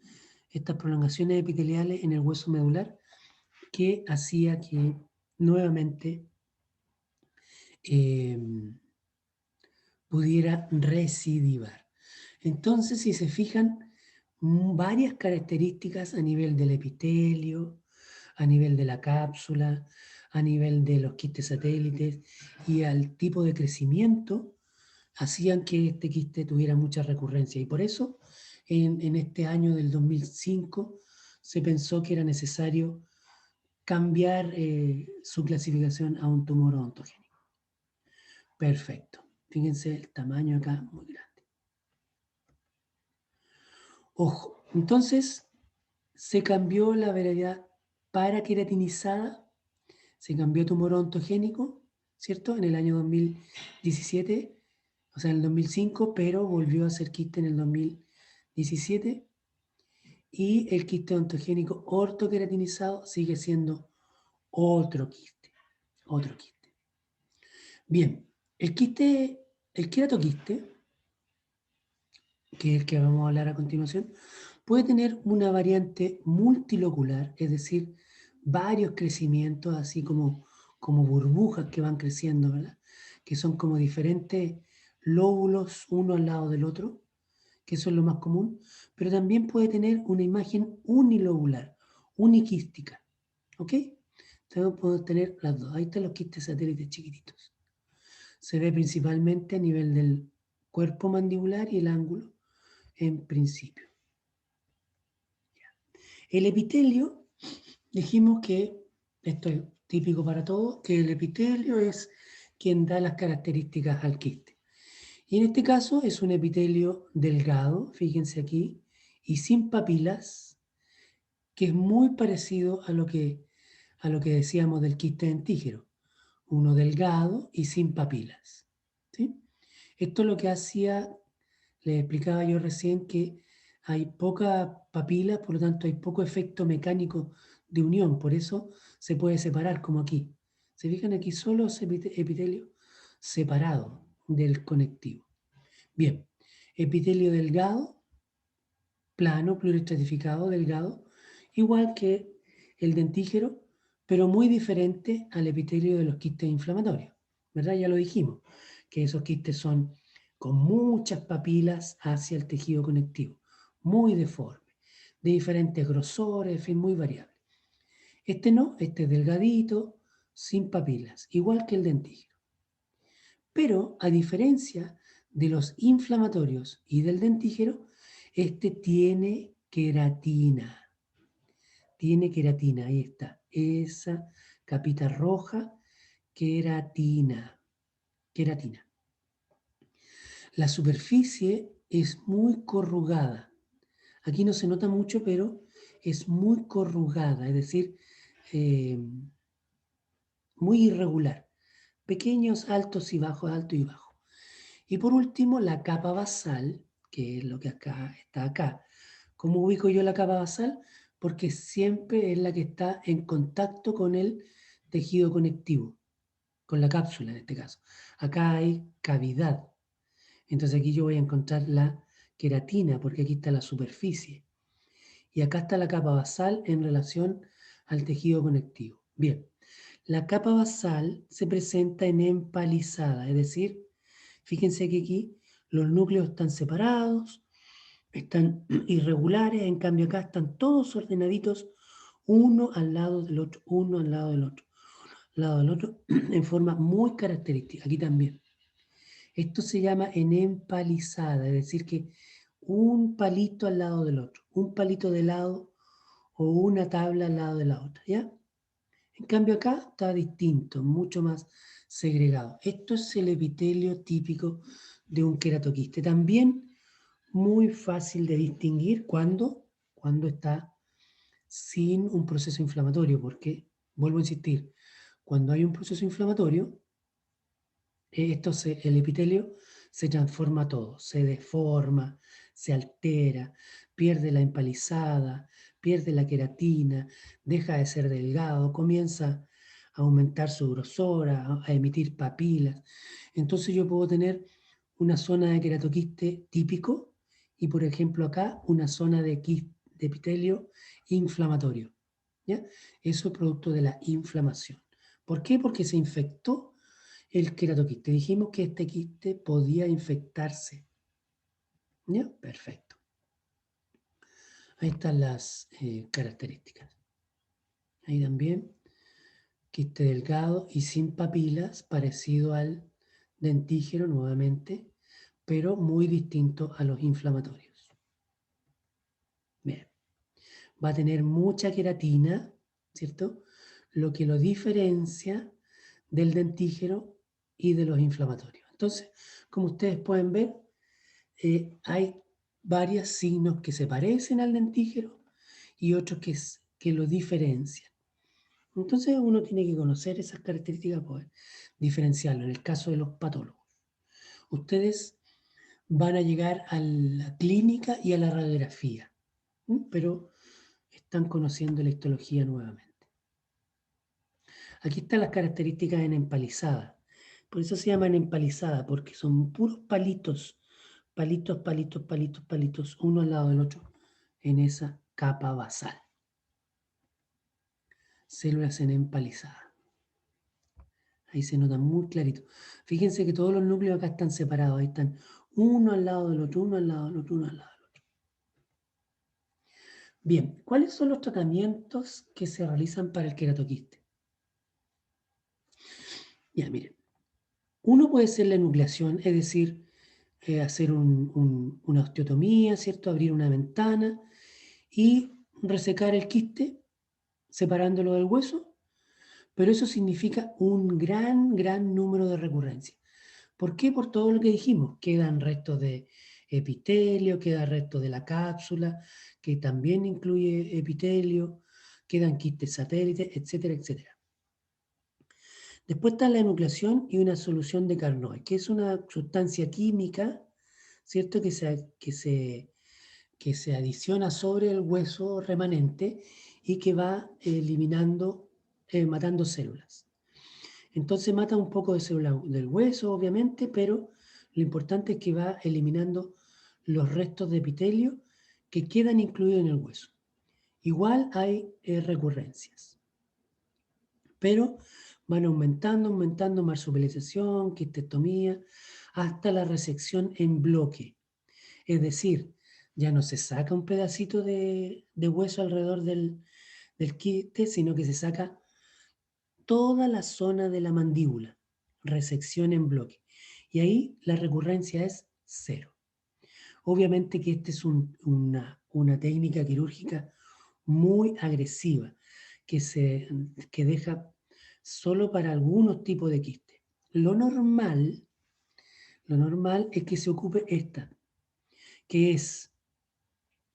estas prolongaciones epiteliales en el hueso medular que hacía que nuevamente eh, pudiera recidivar. Entonces, si se fijan, varias características a nivel del epitelio, a nivel de la cápsula, a nivel de los quistes satélites y al tipo de crecimiento, hacían que este quiste tuviera mucha recurrencia. Y por eso, en este año del 2005, se pensó que era necesario cambiar su clasificación a un tumor odontogénico. Perfecto. Fíjense el tamaño acá, muy grande. Ojo, entonces se cambió la variedad paraqueratinizada, se cambió tumor odontogénico, ¿cierto? En el año 2017, o sea, en el 2005, pero volvió a ser quiste en el 2017. Y el quiste odontogénico ortoqueratinizado sigue siendo otro quiste, otro quiste. Bien, el queratoquiste, que es el que vamos a hablar a continuación, puede tener una variante multilocular, es decir, varios crecimientos, así como burbujas que van creciendo, ¿verdad? Que son como diferentes lóbulos uno al lado del otro, que eso es lo más común, pero también puede tener una imagen unilobular, uniquística, ¿ok? Entonces podemos tener las dos. Ahí están los quistes satélites chiquititos. Se ve principalmente a nivel del cuerpo mandibular y el ángulo en principio. El epitelio, dijimos que, esto es típico para todos, que el epitelio es quien da las características al quiste. Y en este caso es un epitelio delgado, fíjense aquí, y sin papilas, que es muy parecido a lo que decíamos del quiste dentígero. Uno delgado y sin papilas. ¿Sí? Esto es lo que hacía, les explicaba yo recién, que hay poca papila, por lo tanto hay poco efecto mecánico de unión, por eso se puede separar como aquí. Se fijan aquí solo epitelio separado del conectivo. Bien, epitelio delgado, plano, pluriestratificado, delgado, igual que el dentígero, pero muy diferente al epitelio de los quistes inflamatorios, ¿verdad? Ya lo dijimos, que esos quistes son con muchas papilas hacia el tejido conectivo, muy deforme, de diferentes grosores, en fin, muy variable. Este no, este es delgadito, sin papilas, igual que el dentígero. Pero a diferencia de los inflamatorios y del dentígero, este tiene queratina. Tiene queratina, ahí está. Esa capita roja, queratina. Queratina. La superficie es muy corrugada. Aquí no se nota mucho, pero es muy corrugada, es decir, eh, muy irregular. Pequeños altos y bajos, alto y bajo. Y por último, la capa basal, que es lo que acá está acá. ¿Cómo ubico yo la capa basal? Porque siempre es la que está en contacto con el tejido conectivo, con la cápsula en este caso. Acá hay cavidad. Entonces aquí yo voy a encontrar la queratina, porque aquí está la superficie. Y acá está la capa basal en relación al tejido conectivo. Bien, la capa basal se presenta en empalizada, es decir, fíjense que aquí los núcleos están separados, están irregulares, en cambio acá están todos ordenaditos, uno al lado del otro, uno al lado del otro, al lado del otro, en forma muy característica. Aquí también. Esto se llama en empalizada, es decir, que un palito al lado del otro, un palito de lado o una tabla al lado de la otra, ¿ya? En cambio acá está distinto, mucho más segregado. Esto es el epitelio típico de un queratoquiste. También muy fácil de distinguir cuando está sin un proceso inflamatorio, porque, vuelvo a insistir, cuando hay un proceso inflamatorio, el epitelio se transforma todo, se deforma, se altera, pierde la empalizada, pierde la queratina, deja de ser delgado, comienza a aumentar su grosor, a emitir papilas. Entonces yo puedo tener una zona de queratoquiste típico y, por ejemplo, acá una zona de epitelio inflamatorio. ¿Ya? Eso es producto de la inflamación. ¿Por qué? Porque se infectó el queratoquiste. Dijimos que este quiste podía infectarse. ¿Ya? Perfecto. Ahí están las características. Ahí también, quiste delgado y sin papilas, parecido al dentígero nuevamente, pero muy distinto a los inflamatorios. Bien. Va a tener mucha queratina, ¿cierto? Lo que lo diferencia del dentígero y de los inflamatorios. Entonces, como ustedes pueden ver, hay varios signos que se parecen al dentígero y otros que lo diferencian. Entonces uno tiene que conocer esas características para poder diferenciarlo. En el caso de los patólogos, ustedes van a llegar a la clínica y a la radiografía, pero están conociendo la histología nuevamente. Aquí están las características en empalizada. Por eso se llaman empalizada, porque son puros palitos, palitos, palitos, palitos, palitos, uno al lado del otro, en esa capa basal. Células en empalizada. Ahí se nota muy clarito. Fíjense que todos los núcleos acá están separados, ahí están uno al lado del otro, uno al lado del otro, uno al lado del otro. Bien, ¿cuáles son los tratamientos que se realizan para el queratoquiste? Ya, miren. Uno puede ser la enucleación, es decir, hacer una osteotomía, ¿cierto? Abrir una ventana y resecar el quiste, separándolo del hueso, pero eso significa un gran número de recurrencias. ¿Por qué? Por todo lo que dijimos. Quedan restos de epitelio, queda restos de la cápsula, que también incluye epitelio, quedan quistes satélites, etcétera, etcétera. Después está la enucleación y una solución de Carnot, que es una sustancia química, ¿cierto? Que se adiciona sobre el hueso remanente y que va eliminando, matando células. Entonces mata un poco de célula del hueso, obviamente, pero lo importante es que va eliminando los restos de epitelio que quedan incluidos en el hueso. Igual hay recurrencias, pero van aumentando marsupilización, quistectomía, hasta la resección en bloque. Es decir, ya no se saca un pedacito de hueso alrededor del quiste, sino que se saca toda la zona de la mandíbula, resección en bloque. Y ahí la recurrencia es cero. Obviamente que esta es una técnica quirúrgica muy agresiva, que deja solo para algunos tipos de quiste. Lo normal, lo normal es que se ocupe esta, que es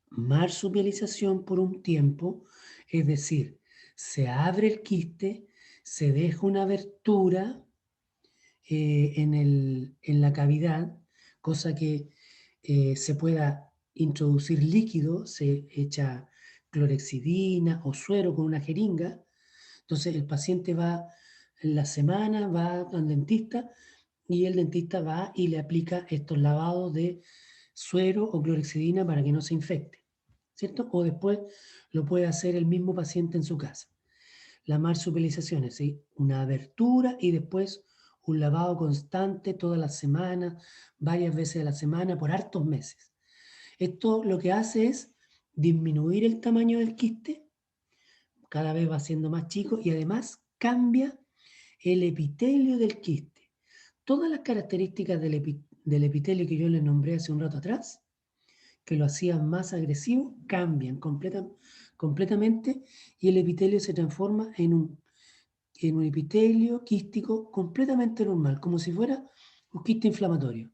marsupialización por un tiempo, es decir, se abre el quiste, se deja una abertura en la cavidad, cosa que se pueda introducir líquido, se echa clorexidina o suero con una jeringa. Entonces el paciente va en la semana, va al dentista y el dentista va y le aplica estos lavados de suero o clorexidina para que no se infecte, ¿cierto? O después lo puede hacer el mismo paciente en su casa. La marsupialización es, ¿sí?, una abertura y después un lavado constante todas las semanas, varias veces a la semana, por hartos meses. Esto lo que hace es disminuir el tamaño del quiste, cada vez va siendo más chico y además cambia el epitelio del quiste. Todas las características del epitelio que yo les nombré hace un rato atrás, que lo hacían más agresivo, cambian completamente y el epitelio se transforma en un epitelio quístico completamente normal, como si fuera un quiste inflamatorio.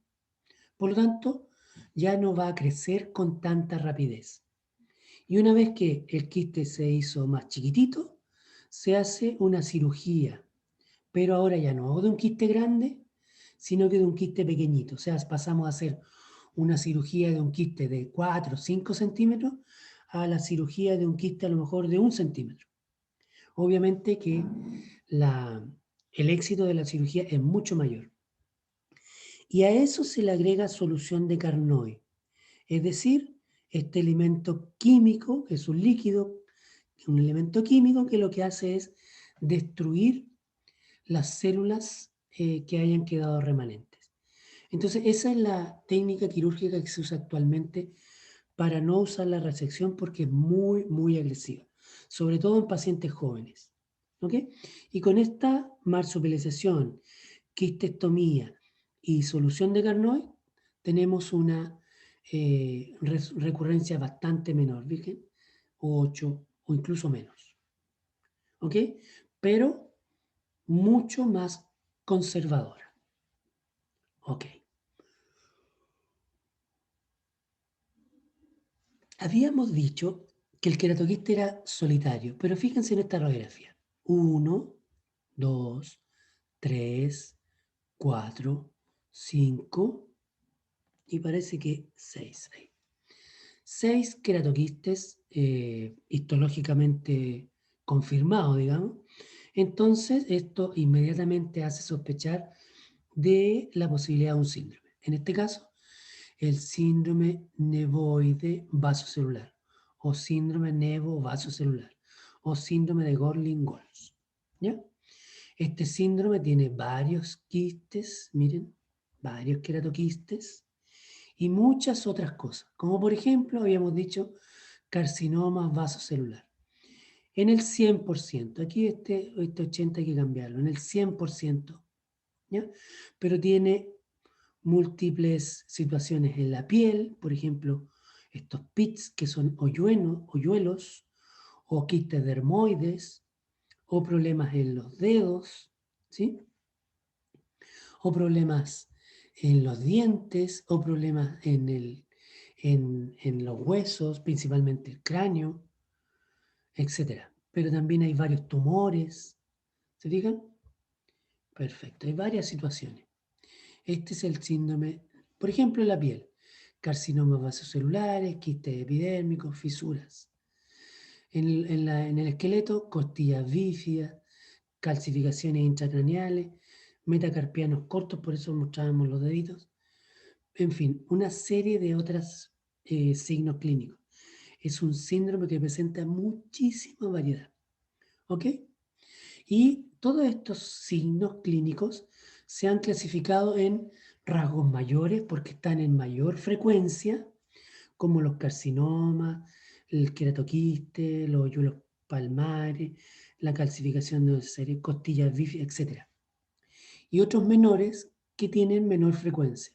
Por lo tanto, ya no va a crecer con tanta rapidez. Y una vez que el quiste se hizo más chiquitito, se hace una cirugía, pero ahora ya no de un quiste grande, sino que de un quiste pequeñito. O sea, pasamos a hacer una cirugía de un quiste de 4 o 5 centímetros a la cirugía de un quiste a lo mejor de 1 centímetro. Obviamente que el éxito de la cirugía es mucho mayor. Y a eso se le agrega solución de Carnoy, es decir, este elemento químico, que es un líquido, un elemento químico que lo que hace es destruir las células que hayan quedado remanentes. Entonces, esa es la técnica quirúrgica que se usa actualmente para no usar la resección porque es muy, muy agresiva, sobre todo en pacientes jóvenes. ¿Ok? Y con esta marsupialización, quistectomía y solución de Carnoy, tenemos una recurrencia bastante menor, ¿virgen? 8 o incluso menos. ¿Ok? Pero mucho más conservadora. Ok. Habíamos dicho que el queratoquiste era solitario, pero fíjense en esta radiografía. 1, 2, 3, 4, 5 y parece que 6. 6 queratoquistes histológicamente confirmados, digamos. Entonces, esto inmediatamente hace sospechar de la posibilidad de un síndrome. En este caso, el síndrome nevoide vasocelular o síndrome nevovasocelular o síndrome de Gorlin-Goltz. ¿Ya? Este síndrome tiene varios quistes, miren, varios queratoquistes y muchas otras cosas, como por ejemplo, habíamos dicho, carcinoma vasocelular. En el 100%, aquí este 80 hay que cambiarlo, en el 100%, ¿ya? Pero tiene múltiples situaciones en la piel, por ejemplo, estos pits que son hoyuelos o quistes dermoides o problemas en los dedos, ¿sí? O problemas en los dientes o problemas en los huesos, principalmente el cráneo, etcétera. Pero también hay varios tumores, ¿se fijan? Perfecto, hay varias situaciones. Este es el síndrome, por ejemplo, en la piel, carcinomas vasocelulares, quistes epidérmicos, fisuras. En el esqueleto, costillas bífidas, calcificaciones intracraneales, metacarpianos cortos, por eso mostrábamos los deditos. En fin, una serie de otros signos clínicos. Es un síndrome que presenta muchísima variedad, ¿ok? Y todos estos signos clínicos se han clasificado en rasgos mayores porque están en mayor frecuencia, como los carcinomas, el queratoquiste, los hoyuelos palmares, la calcificación de serie, costillas bífidas, etc. Y otros menores que tienen menor frecuencia.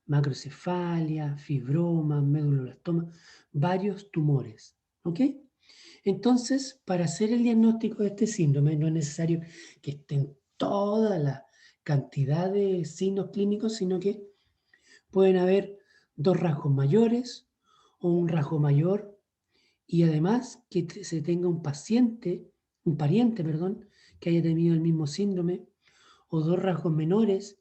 Macrocefalia, fibromas, medulloblastoma, varios tumores. ¿Ok? Entonces, para hacer el diagnóstico de este síndrome no es necesario que estén toda la cantidad de signos clínicos, sino que pueden haber dos rasgos mayores o un rasgo mayor y además que se tenga un pariente, perdón, que haya tenido el mismo síndrome o dos rasgos menores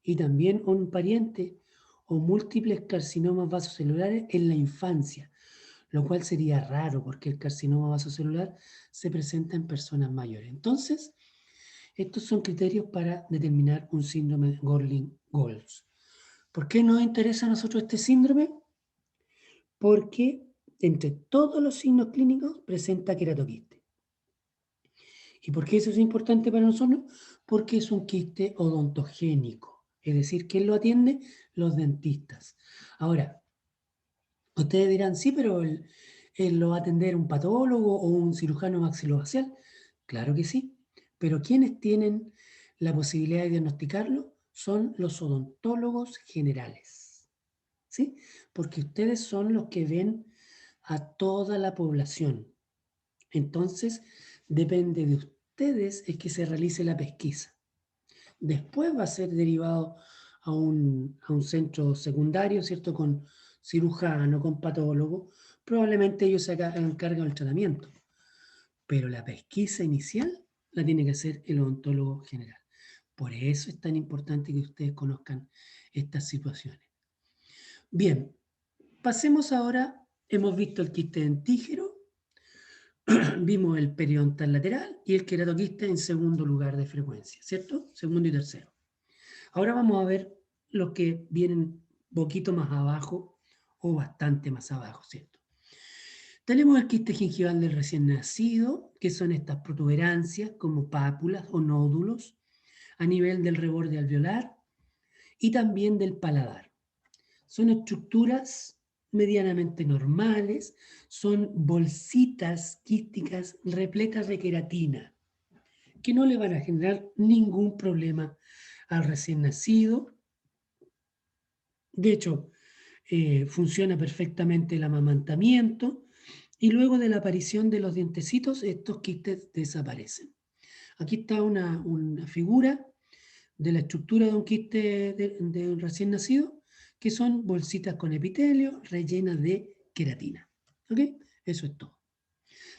y también un pariente o múltiples carcinomas vasocelulares en la infancia, lo cual sería raro porque el carcinoma vasocelular se presenta en personas mayores. Entonces, estos son criterios para determinar un síndrome de Gorlin-Goltz. ¿Por qué nos interesa a nosotros este síndrome? Porque entre todos los signos clínicos presenta queratoquiste. ¿Y por qué eso es importante para nosotros? Porque es un quiste odontogénico, es decir, ¿quién lo atiende? Los dentistas. Ahora, ustedes dirán, sí, pero él lo va a atender un patólogo o un cirujano maxilofacial. Claro que sí, pero quienes tienen la posibilidad de diagnosticarlo son los odontólogos generales, ¿sí? Porque ustedes son los que ven a toda la población. Entonces, depende de ustedes es que se realice la pesquisa. Después va a ser derivado a un centro secundario, ¿cierto? Con cirujano, con patólogo. Probablemente ellos se hagan cargo del tratamiento. Pero la pesquisa inicial la tiene que hacer el odontólogo general. Por eso es tan importante que ustedes conozcan estas situaciones. Bien, pasemos ahora, hemos visto el quiste dentígero, vimos el periodontal lateral y el queratoquiste en segundo lugar de frecuencia, ¿cierto? Segundo y tercero. Ahora vamos a ver los que vienen un poquito más abajo o bastante más abajo, ¿cierto? Tenemos el quiste gingival del recién nacido, que son estas protuberancias como pápulas o nódulos a nivel del reborde alveolar y también del paladar. Son estructuras medianamente normales, son bolsitas quísticas repletas de queratina, que no le van a generar ningún problema al recién nacido. De hecho, funciona perfectamente el amamantamiento y luego de la aparición de los dientecitos, estos quistes desaparecen. Aquí está una figura de la estructura de un quiste de un recién nacido, que son bolsitas con epitelio rellenas de queratina. ¿Ok? Eso es todo.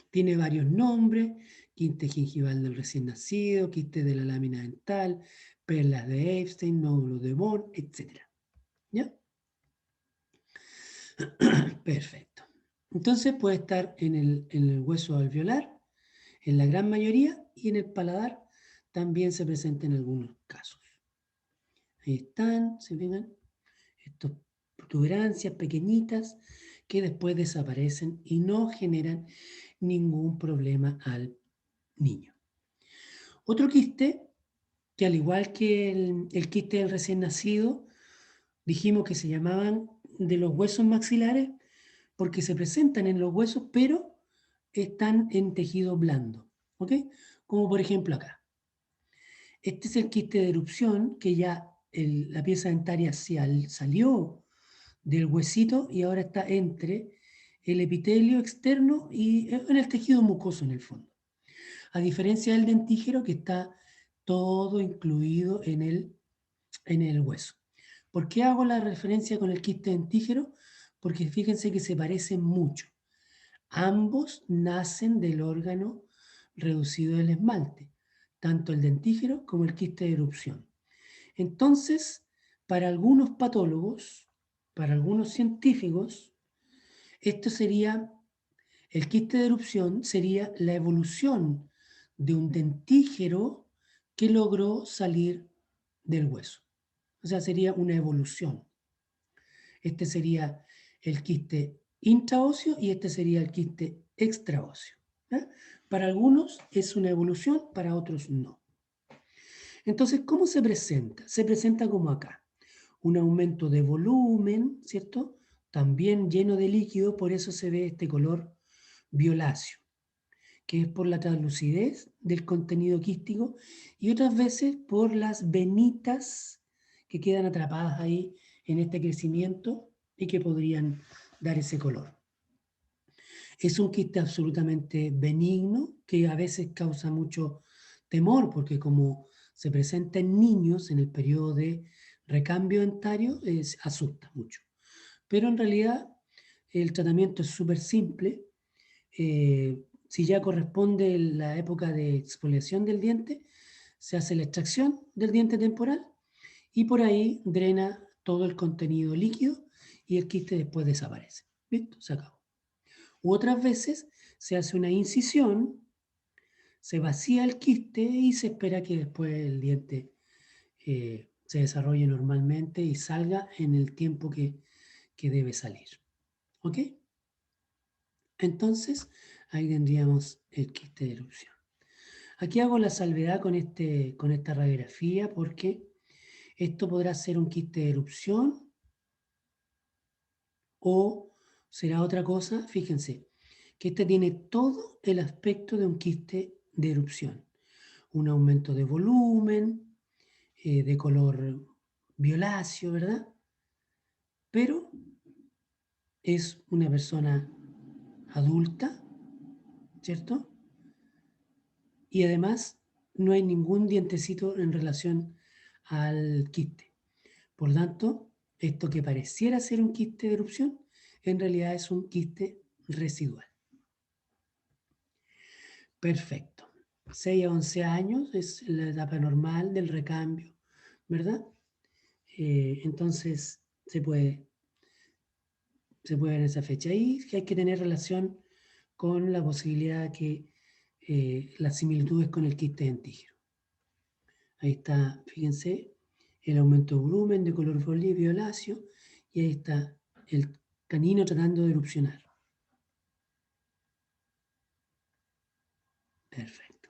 Tiene varios nombres: quiste gingival del recién nacido, quiste de la lámina dental, perlas de Epstein, nódulos de Bohr, etc. ¿Ya? Perfecto. Entonces puede estar en el hueso alveolar, en la gran mayoría, y en el paladar también se presenta en algunos casos. Ahí están, ¿se fijan? Estas protuberancias pequeñitas que después desaparecen y no generan ningún problema al niño. Otro quiste, que al igual que el quiste del recién nacido, dijimos que se llamaban de los huesos maxilares porque se presentan en los huesos, pero están en tejido blando, ¿ok? Como por ejemplo acá. Este es el quiste de erupción, que ya la pieza dentaria salió del huesito y ahora está entre el epitelio externo y en el tejido mucoso en el fondo. A diferencia del dentígero, que está todo incluido en el hueso. ¿Por qué hago la referencia con el quiste dentígero? Porque fíjense que se parecen mucho. Ambos nacen del órgano reducido del esmalte, tanto el dentígero como el quiste de erupción. Entonces, para algunos patólogos, para algunos científicos, esto sería, el quiste de erupción sería la evolución de un dentígero que logró salir del hueso. O sea, sería una evolución. Este sería el quiste intraóseo y este sería el quiste extraóseo. ¿Ya? Para algunos es una evolución, para otros no. Entonces, ¿cómo se presenta? Se presenta como acá. Un aumento de volumen, ¿cierto? También lleno de líquido, por eso se ve este color violáceo, que es por la translucidez del contenido quístico y otras veces por las venitas que quedan atrapadas ahí en este crecimiento y que podrían dar ese color. Es un quiste absolutamente benigno que a veces causa mucho temor porque como se presenta en niños en el periodo de recambio dentario, asusta mucho. Pero en realidad el tratamiento es súper simple. Si ya corresponde la época de exfoliación del diente, se hace la extracción del diente temporal y por ahí drena todo el contenido líquido y el quiste después desaparece. ¿Listo? Se acabó. U otras veces se hace una incisión, se vacía el quiste y se espera que después el diente se desarrolle normalmente y salga en el tiempo que debe salir. ¿Ok? Entonces, ahí tendríamos el quiste de erupción. Aquí hago la salvedad con esta radiografía porque esto podrá ser un quiste de erupción o será otra cosa. Fíjense que este tiene todo el aspecto de un quiste de erupción. Un aumento de volumen, de color violáceo, ¿verdad? Pero es una persona adulta, ¿cierto? Y además no hay ningún dientecito en relación al quiste. Por tanto, esto que pareciera ser un quiste de erupción, en realidad es un quiste residual. Perfecto. 6 a 11 años es la etapa normal del recambio, ¿verdad? Entonces se puede ver esa fecha. Ahí que hay que tener relación con la posibilidad que las similitudes con el quiste dentígero. Ahí está, fíjense, el aumento de volumen de color violáceo y ahí está el canino tratando de erupcionar. Perfecto.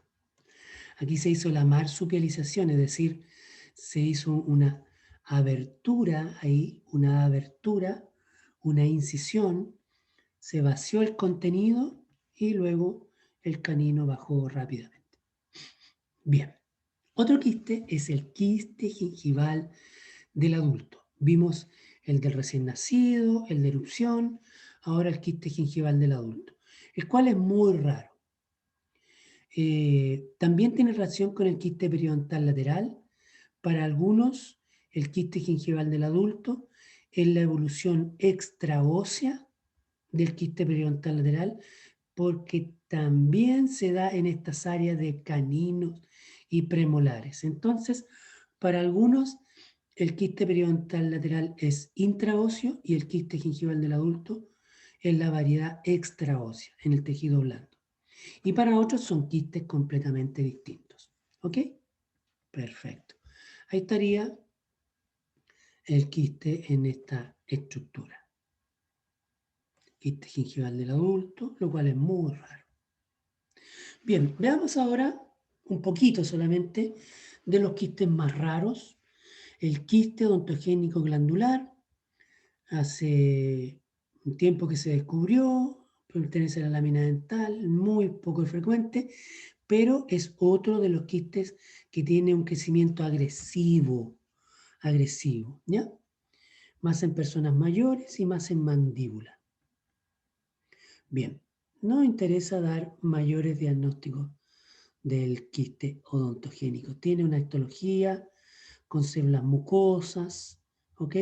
Aquí se hizo la marsupialización, es decir, se hizo una abertura ahí, una incisión, se vació el contenido y luego el canino bajó rápidamente. Bien, otro quiste es el quiste gingival del adulto. Vimos el del recién nacido, el de erupción, ahora el quiste gingival del adulto, el cual es muy raro. También tiene relación con el quiste periodontal lateral. Para algunos, el quiste gingival del adulto es la evolución extraósea del quiste periodontal lateral, porque también se da en estas áreas de caninos y premolares. Entonces, para algunos, el quiste periodontal lateral es intraóseo y el quiste gingival del adulto es la variedad extraósea en el tejido blando. Y para otros son quistes completamente distintos. ¿Ok? Perfecto. Ahí estaría el quiste en esta estructura. Quiste gingival del adulto, lo cual es muy raro. Bien, veamos ahora un poquito solamente de los quistes más raros. El quiste odontogénico glandular, hace un tiempo que se descubrió, pertenece a la lámina dental, muy poco frecuente, pero es otro de los quistes que tiene un crecimiento agresivo, ¿ya? Más en personas mayores y más en mandíbula. Bien, nos interesa dar mayores diagnósticos del quiste odontogénico. Tiene una histología con células mucosas, ¿ok?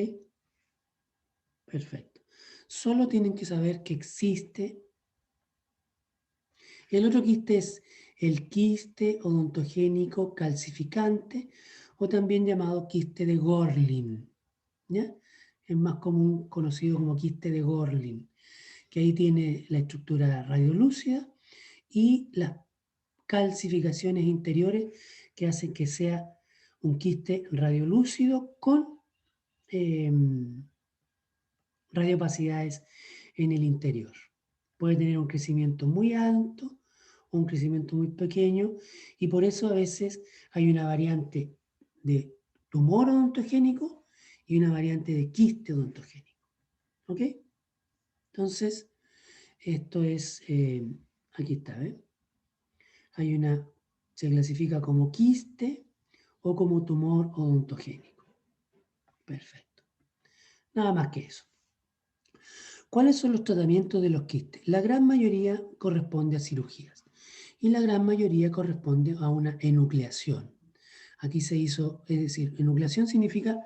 Perfecto. Solo tienen que saber que existe. El otro quiste es el quiste odontogénico calcificante o también llamado quiste de Gorlin, ¿ya? Es más común conocido como quiste de Gorlin, que ahí tiene la estructura radiolúcida y las calcificaciones interiores que hacen que sea un quiste radiolúcido con radiopacidades en el interior. Puede tener un crecimiento muy alto o un crecimiento muy pequeño y por eso a veces hay una variante de tumor odontogénico y una variante de quiste odontogénico. ¿Ok? Entonces, esto es, aquí está, ¿ves? Se clasifica como quiste o como tumor odontogénico. Perfecto. Nada más que eso. ¿Cuáles son los tratamientos de los quistes? La gran mayoría corresponde a cirugías y la gran mayoría corresponde a una enucleación. Aquí se hizo, es decir, enucleación significa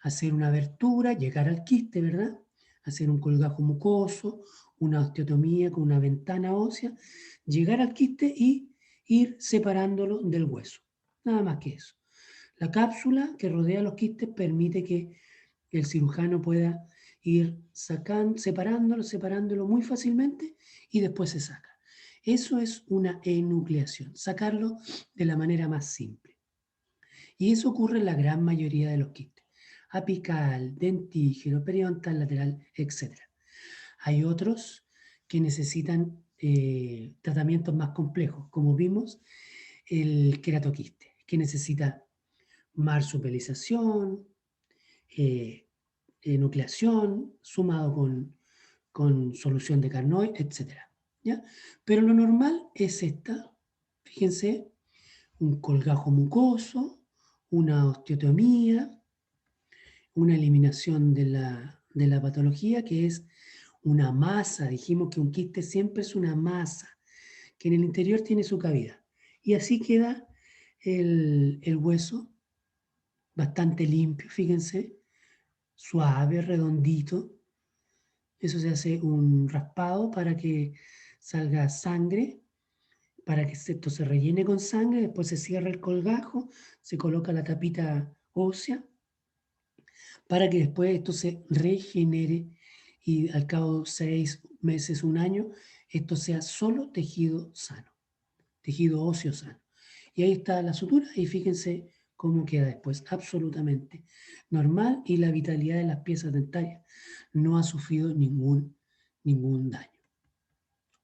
hacer una abertura, llegar al quiste, ¿verdad? Hacer un colgajo mucoso, una osteotomía con una ventana ósea, llegar al quiste y ir separándolo del hueso. Nada más que eso. La cápsula que rodea los quistes permite que el cirujano pueda ir separándolo muy fácilmente y después se saca. Eso es una enucleación, sacarlo de la manera más simple. Y eso ocurre en la gran mayoría de los quistes. Apical, dentígeno, periodontal lateral, etc. Hay otros que necesitan tratamientos más complejos, como vimos, el queratoquiste, que necesita marsupilización, nucleación, sumado con solución de Carnoy, etc. ¿Ya? Pero lo normal es esta, fíjense, un colgajo mucoso, una osteotomía, una eliminación de la patología, que es una masa. Dijimos que un quiste siempre es una masa, que en el interior tiene su cavidad. Y así queda el hueso bastante limpio, fíjense, suave, redondito. Eso se hace un raspado para que salga sangre, para que esto se rellene con sangre, después se cierra el colgajo, se coloca la tapita ósea para que después esto se regenere y al cabo de 6 meses, un año, esto sea solo tejido sano, tejido óseo sano. Y ahí está la sutura y fíjense cómo queda después, absolutamente normal y la vitalidad de las piezas dentarias no ha sufrido ningún daño.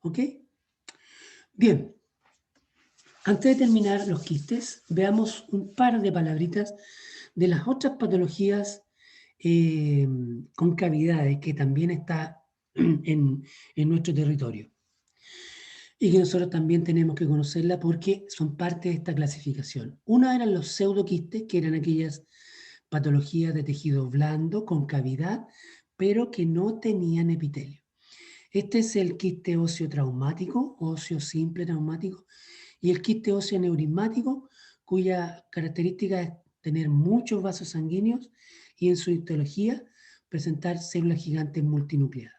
¿Ok? Bien, antes de terminar los quistes, veamos un par de palabritas de las otras patologías con cavidades que también está en nuestro territorio y que nosotros también tenemos que conocerla porque son parte de esta clasificación. Una eran los pseudoquistes, que eran aquellas patologías de tejido blando con cavidad, pero que no tenían epitelio. Este es el quiste óseo traumático, óseo simple traumático, y el quiste óseo neurismático, cuya característica es tener muchos vasos sanguíneos y en su histología presentar células gigantes multinucleadas.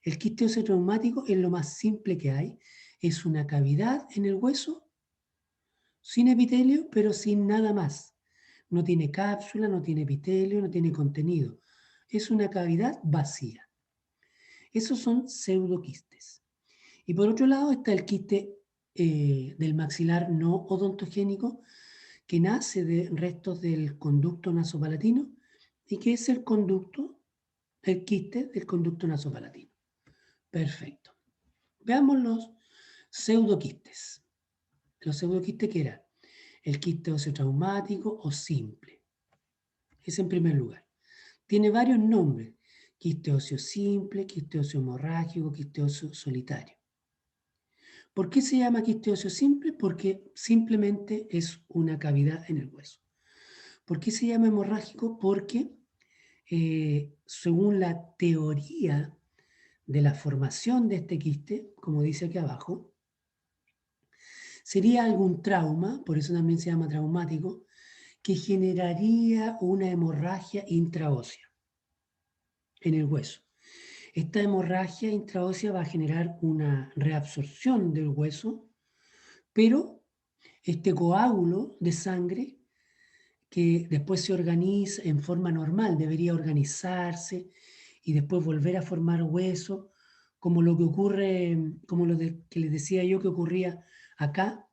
El quiste óseo traumático es lo más simple que hay, es una cavidad en el hueso, sin epitelio, pero sin nada más. No tiene cápsula, no tiene epitelio, no tiene contenido. Es una cavidad vacía. Esos son pseudoquistes. Y por otro lado está el quiste del maxilar no odontogénico, que nace de restos del conducto nasopalatino y que es el quiste del conducto nasopalatino. Perfecto. Veamos los pseudoquistes. Los pseudoquistes, ¿qué era? El quiste óseo traumático o simple. Es en primer lugar. Tiene varios nombres. Quiste óseo simple, quiste óseo hemorrágico, quiste óseo solitario. ¿Por qué se llama quiste óseo simple? Porque simplemente es una cavidad en el hueso. ¿Por qué se llama hemorrágico? Porque según la teoría de la formación de este quiste, como dice aquí abajo, sería algún trauma, por eso también se llama traumático, que generaría una hemorragia intraósea en el hueso. Esta hemorragia intraósea va a generar una reabsorción del hueso, pero este coágulo de sangre que después se organiza en forma normal, debería organizarse y después volver a formar hueso, como lo que ocurre, que les decía yo que ocurría acá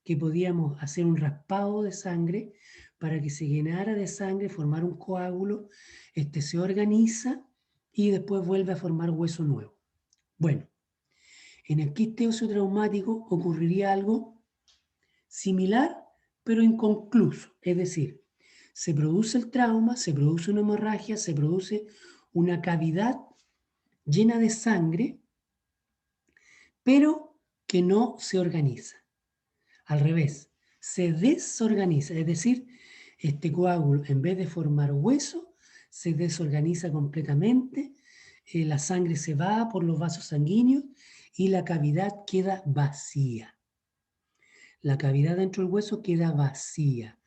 que podíamos hacer un raspado de sangre para que se llenara de sangre, formar un coágulo, se organiza y después vuelve a formar hueso nuevo. Bueno, en el quiste óseo traumático ocurriría algo similar, pero inconcluso. Es decir, se produce el trauma, se produce una hemorragia, se produce una cavidad llena de sangre, pero que no se organiza. Al revés, se desorganiza, es decir, este coágulo, en vez de formar hueso, se desorganiza completamente, la sangre se va por los vasos sanguíneos y la cavidad queda vacía. La cavidad dentro del hueso queda vacía,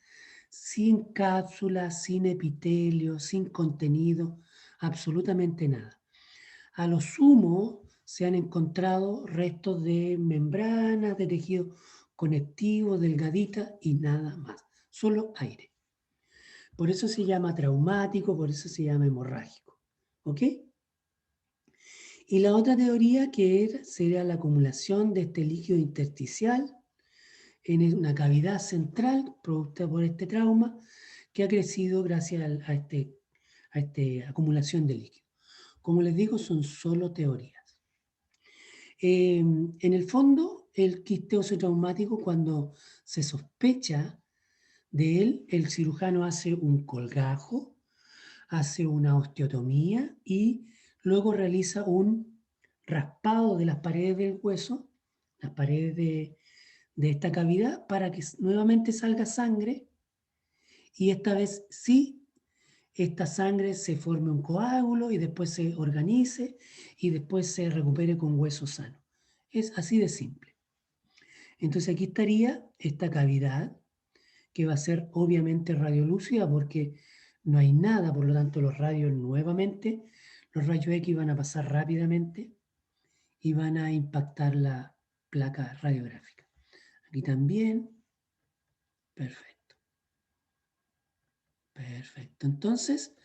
sin cápsula, sin epitelio, sin contenido, absolutamente nada. A lo sumo se han encontrado restos de membranas, de tejido conectivo, delgadita y nada más, solo aire. Por eso se llama traumático, por eso se llama hemorrágico. ¿Ok? Y la otra teoría sería la acumulación de este líquido intersticial en una cavidad central producida por este trauma que ha crecido gracias a esta acumulación de líquido. Como les digo, son solo teorías. En el fondo, el quiste óseo traumático, cuando se sospecha de él, el cirujano hace un colgajo, hace una osteotomía y luego realiza un raspado de las paredes del hueso, las paredes de esta cavidad, para que nuevamente salga sangre y esta vez sí, esta sangre se forme un coágulo y después se organice y después se recupere con hueso sano. Es así de simple. Entonces aquí estaría esta cavidad que va a ser obviamente radiolúcida porque no hay nada, por lo tanto los rayos nuevamente, los rayos X van a pasar rápidamente y van a impactar la placa radiográfica. Aquí también, perfecto. Perfecto. Entonces,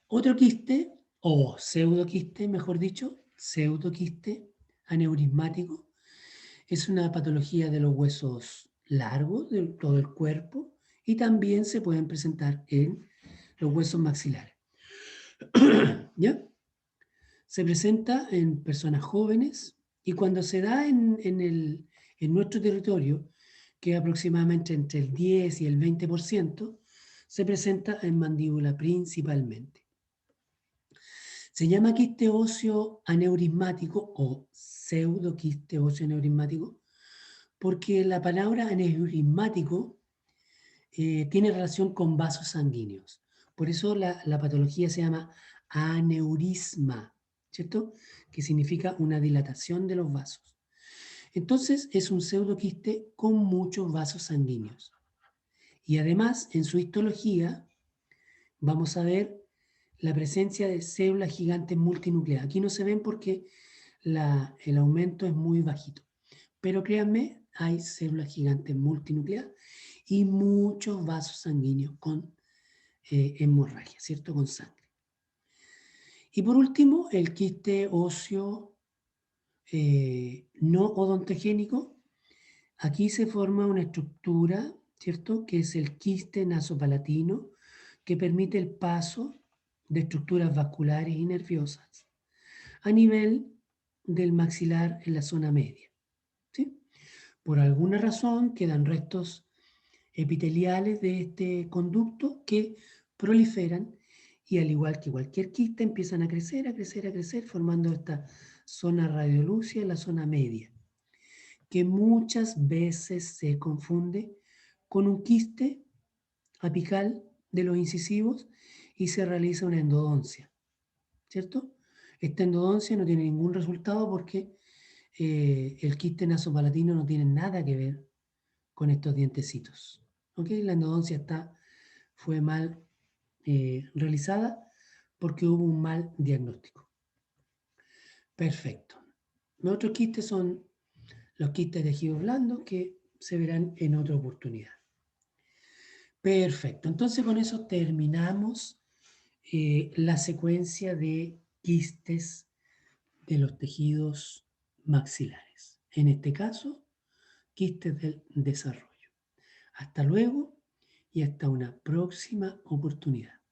otro quiste, o pseudoquiste, mejor dicho, pseudoquiste aneurismático, es una patología de los huesos largos de todo el cuerpo y también se pueden presentar en los huesos maxilares. ¿Ya? Se presenta en personas jóvenes y cuando se da en nuestro territorio, que es aproximadamente entre el 10 y el 20%, se presenta en mandíbula principalmente. Se llama quiste óseo aneurismático o pseudoquiste óseo aneurismático porque la palabra aneurismático tiene relación con vasos sanguíneos. Por eso la patología se llama aneurisma, ¿cierto? Que significa una dilatación de los vasos. Entonces es un pseudoquiste con muchos vasos sanguíneos. Y además, en su histología, vamos a ver la presencia de células gigantes multinucleadas. Aquí no se ven porque el aumento es muy bajito. Pero créanme, hay células gigantes multinucleadas y muchos vasos sanguíneos con hemorragia, ¿cierto? Con sangre. Y por último, el quiste óseo no odontogénico. Aquí se forma una estructura, ¿cierto? Que es el quiste nasopalatino, que permite el paso de estructuras vasculares y nerviosas a nivel del maxilar en la zona media. ¿Sí? Por alguna razón quedan restos epiteliales de este conducto que proliferan y al igual que cualquier quiste empiezan a crecer, a crecer, a crecer, formando esta zona radiolúcida en la zona media, que muchas veces se confunde con un quiste apical de los incisivos y se realiza una endodoncia, ¿cierto? Esta endodoncia no tiene ningún resultado porque el quiste nasopalatino no tiene nada que ver con estos dientecitos. ¿Ok? La endodoncia fue mal realizada porque hubo un mal diagnóstico. Perfecto. Los otros quistes son los quistes de tejido blando que se verán en otra oportunidad. Perfecto. Entonces con eso terminamos la secuencia de quistes de los tejidos maxilares. En este caso, quistes del desarrollo. Hasta luego y hasta una próxima oportunidad.